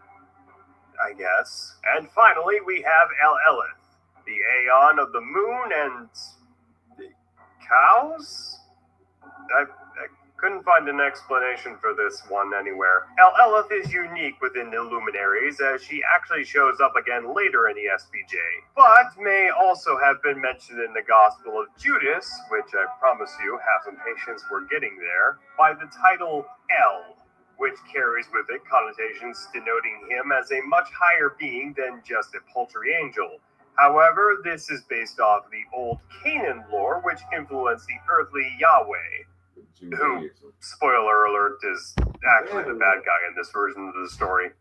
I guess. And finally, we have El-Elith, the aeon of the moon and cows? I couldn't find an explanation for this one anywhere. El-Elith is unique within the luminaries, as she actually shows up again later in the SBJ, but may also have been mentioned in the Gospel of Judas, which I promise you, have some patience, we're getting there, by the title El, which carries with it connotations denoting him as a much higher being than just a paltry angel. However, this is based off the old Canaan lore, which influenced the earthly Yahweh, who, spoiler alert, is actually the bad guy in this version of the story.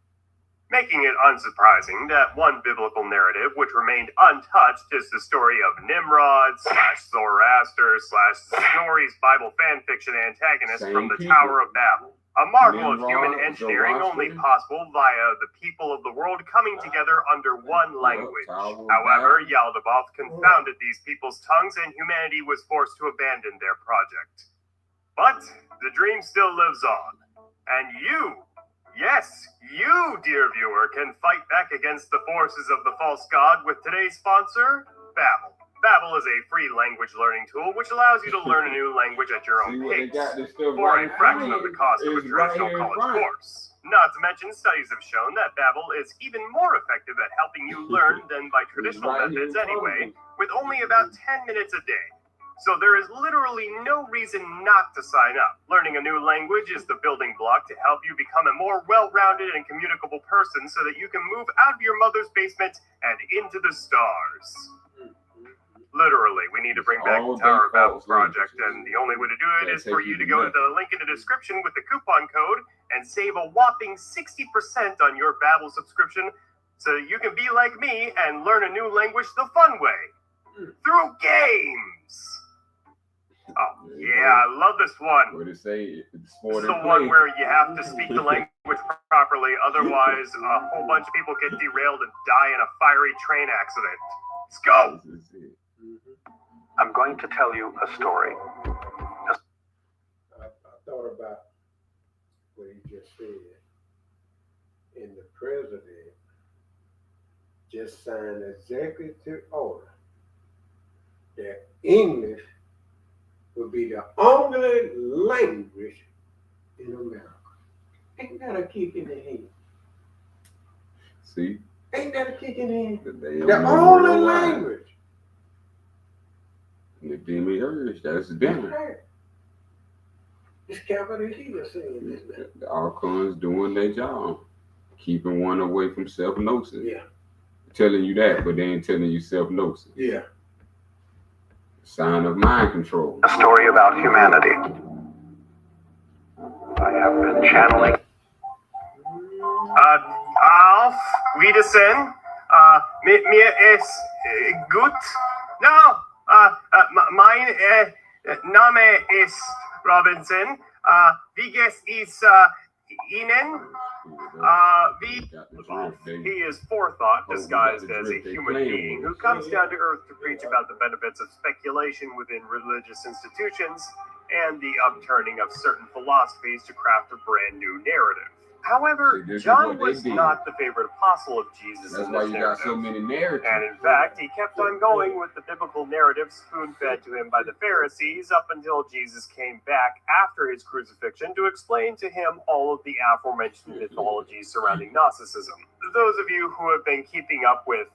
Making it unsurprising that one biblical narrative which remained untouched is the story of Nimrod / Zoroaster / Snorri's Bible fanfiction antagonist from the Tower of Babel. A marvel of human engineering only possible via the people of the world coming together under one language. However, Yaldabaoth confounded these people's tongues and humanity was forced to abandon their project. But the dream still lives on. And you, yes, you, dear viewer, can fight back against the forces of the false god with today's sponsor, Babbel. Babbel is a free language learning tool which allows you to learn a new language at your own pace for a fraction of the cost of a traditional college course. Not to mention, studies have shown that Babbel is even more effective at helping you learn than by traditional methods anyway, with only about 10 minutes a day. So there is literally no reason not to sign up. Learning a new language is the building block to help you become a more well-rounded and communicable person so that you can move out of your mother's basement and into the stars. Literally, we need to bring back the Tower of Babel project, and the only way to do it is for you to go to the link in the description with the coupon code and save a whopping 60% on your Babbel subscription so you can be like me and learn a new language the fun way, through games. Oh, yeah, I love this one. What it say? This is the one where you have to speak the language properly, otherwise a whole bunch of people get derailed and die in a fiery train accident. Let's go! I'm going to tell you a story. I thought about what he just said. And the president just signed executive order that English will be the only language in America. Ain't that a kick in the head? See? Ain't that a kick in the head? The only language. The demon urge, that's them. It's capital T saying this now. The archons doing their job, keeping one away from self-gnosis. Yeah. Telling you that, but they ain't telling you self-gnosis. Yeah. Sign of mind control. A story about humanity. I have been channeling. Auf Wiedersehen. Mir ist gut. No, mein Name ist Robinson. Wie geht es Ihnen? He is forethought disguised as a human being who comes down to earth to preach about the benefits of speculation within religious institutions and the upturning of certain philosophies to craft a brand new narrative. However, John was not the favorite apostle of Jesus. That's in why this you narrative. got so many narratives. And in fact, he kept on going with the biblical narrative spoon-fed to him by the Pharisees up until Jesus came back after his crucifixion to explain to him all of the aforementioned mythologies surrounding Gnosticism. Those of you who have been keeping up with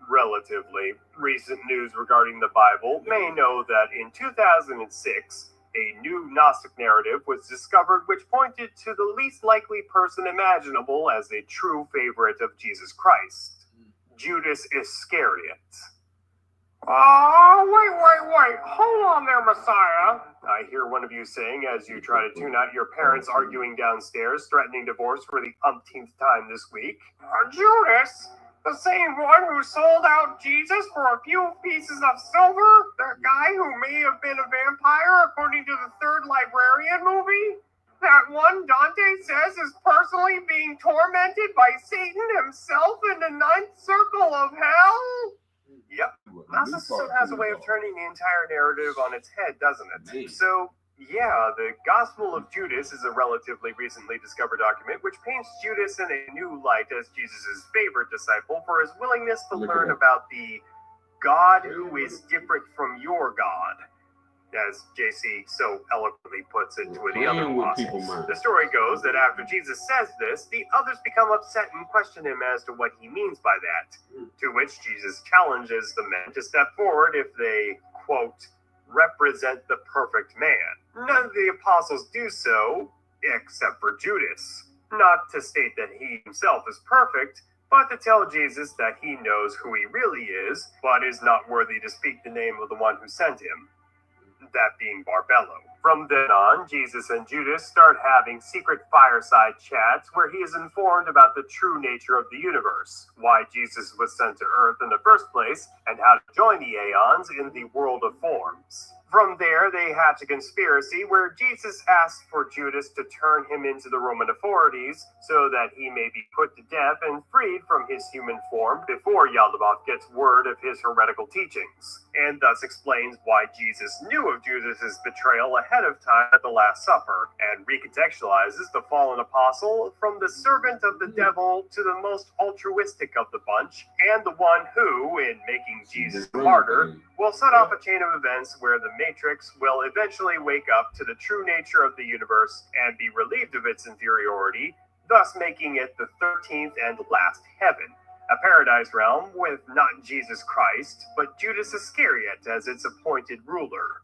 relatively recent news regarding the Bible may know that in 2006, a new Gnostic narrative was discovered which pointed to the least likely person imaginable as a true favorite of Jesus Christ, Judas Iscariot. Wait. Hold on there, Messiah. I hear one of you saying as you try to tune out your parents arguing downstairs, threatening divorce for the umpteenth time this week. Judas? The same one who sold out Jesus for a few pieces of silver? The guy who may have been a vampire according to the third Librarian movie? That one Dante says is personally being tormented by Satan himself in the ninth circle of hell? Yep. Gnosticism has a way of turning the entire narrative on its head, doesn't it? So, yeah, the Gospel of Judas is a relatively recently discovered document which paints Judas in a new light as Jesus' favorite disciple for his willingness to learn about the God who is different from your God, as JC so eloquently puts it to the other apostles. The story goes that after Jesus says this, the others become upset and question him as to what he means by that, to which Jesus challenges the men to step forward if they, quote, represent the perfect man. None of the apostles do so, except for Judas. Not to state that he himself is perfect, but to tell Jesus that he knows who he really is, but is not worthy to speak the name of the one who sent him. That being Barbello. From then on, Jesus and Judas start having secret fireside chats where he is informed about the true nature of the universe, why Jesus was sent to Earth in the first place, and how to join the Aeons in the world of forms. From there, they hatch a conspiracy where Jesus asks for Judas to turn him into the Roman authorities so that he may be put to death and freed from his human form before Yaldabaoth gets word of his heretical teachings, and thus explains why Jesus knew of Judas's betrayal ahead of time at the Last Supper, and recontextualizes the fallen apostle from the servant of the devil to the most altruistic of the bunch, and the one who, in making Jesus a martyr, will set off a chain of events where the Matrix will eventually wake up to the true nature of the universe and be relieved of its inferiority, thus making it the 13th and last heaven, a paradise realm with not Jesus Christ, but Judas Iscariot as its appointed ruler.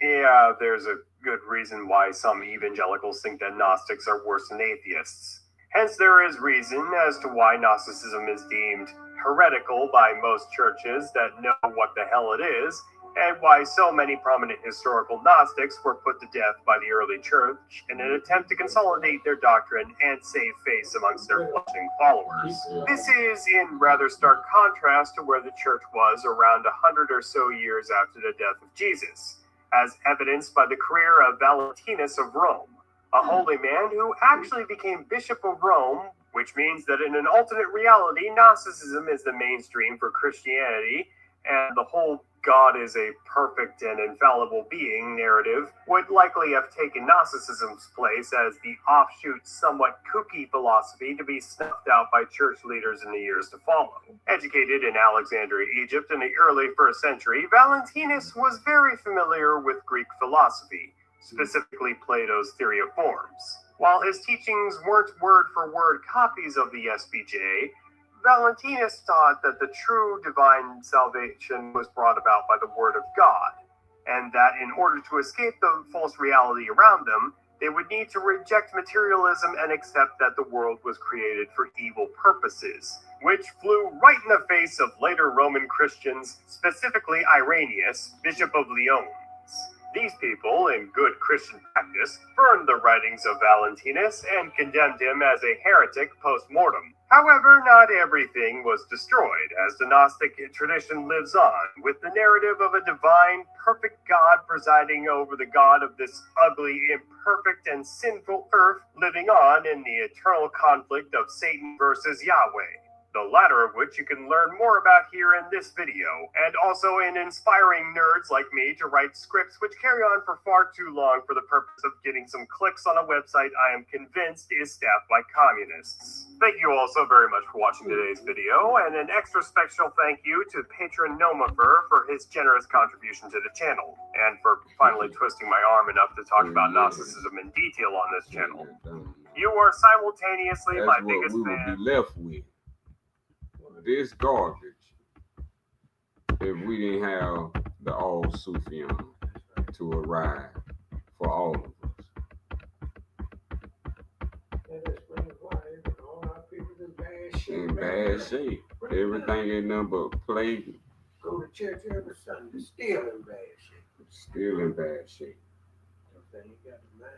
Yeah, there's a good reason why some evangelicals think that Gnostics are worse than atheists. Hence, there is reason as to why Gnosticism is deemed heretical by most churches that know what the hell it is, and why so many prominent historical Gnostics were put to death by the early church in an attempt to consolidate their doctrine and save face amongst their fledgling followers. This is in rather stark contrast to where the church was around 100 or so years after the death of Jesus, as evidenced by the career of Valentinus of Rome, a holy man who actually became Bishop of Rome, which means that in an alternate reality, Gnosticism is the mainstream for Christianity, and the whole God is a perfect and infallible being narrative would likely have taken Gnosticism's place as the offshoot, somewhat kooky philosophy to be snuffed out by church leaders in the years to follow. Educated in Alexandria, Egypt in the early 1st century, Valentinus was very familiar with Greek philosophy, specifically Plato's theory of forms. While his teachings weren't word-for-word copies of the SBJ, Valentinus taught that the true divine salvation was brought about by the Word of God, and that in order to escape the false reality around them, they would need to reject materialism and accept that the world was created for evil purposes, which flew right in the face of later Roman Christians, specifically Irenaeus, Bishop of Lyons. These people, in good Christian practice, burned the writings of Valentinus and condemned him as a heretic post-mortem. However, not everything was destroyed, as the Gnostic tradition lives on, with the narrative of a divine, perfect God presiding over the God of this ugly, imperfect, and sinful earth, living on in the eternal conflict of Satan versus Yahweh. The latter of which you can learn more about here in this video, and also in inspiring nerds like me to write scripts which carry on for far too long for the purpose of getting some clicks on a website I am convinced is staffed by communists. Thank you all so very much for watching today's video, and an extra special thank you to patron Nomafer for his generous contribution to the channel, and for finally twisting my arm enough to talk about Gnosticism in detail on this channel. You are simultaneously my biggest what we fan. would be left with. This garbage if we didn't have the all Sufyan to arrive for all of us. That explains why all our people in bad shape. In bad shape. Everything ain't nothing but plague. Go to church every Sunday, still in bad shape. Still in bad shape. They ain't got the mind.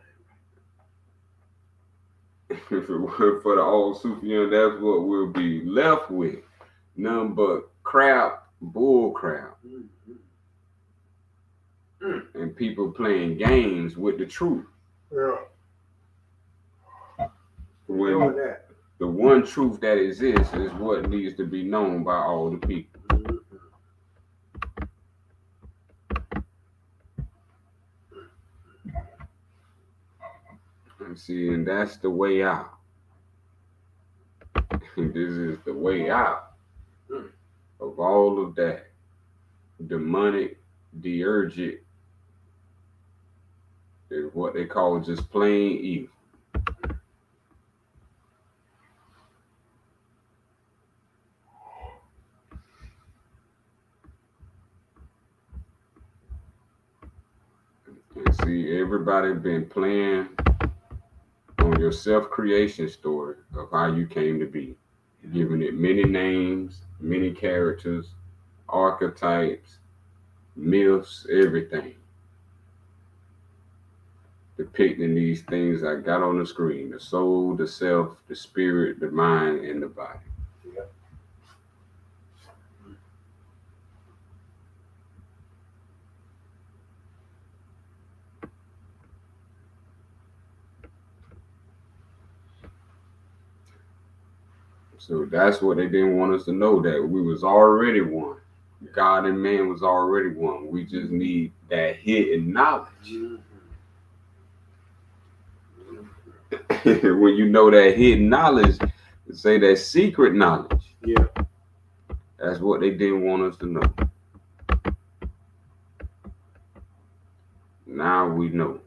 If it weren't for the all Sufyan, that's what we'll be left with. Nothing but crap, bull crap. And people playing games with the truth. Yeah. When the one truth that exists is what needs to be known by all the people. And see, and that's the way out. And this is the way out of all of that demonic, deurgic, is what they call just plain evil. And see, everybody been playing on your self-creation story of how you came to be, giving it many names, many characters, archetypes, myths, everything. Depicting these things I got on the screen: the soul, the self, the spirit, the mind, and the body. So that's what they didn't want us to know, that we was already one. God and man was already one. We just need that hidden knowledge. When you know that hidden knowledge, say that secret knowledge. Yeah. That's what they didn't want us to know. Now we know.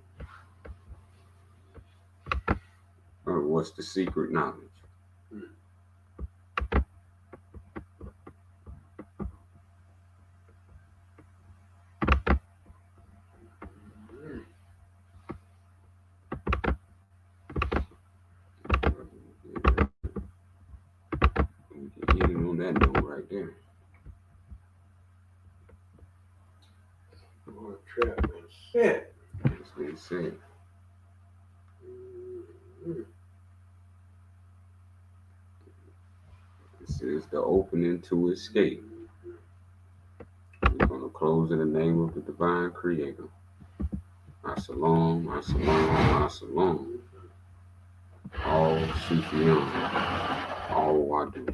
What's the secret knowledge? On that note right there. Trap and set. That's what he said. This is the opening to escape. We're going to close in the name of the divine creator. As-salam, as-salam, as-salam. All Sufyan, all Wadu.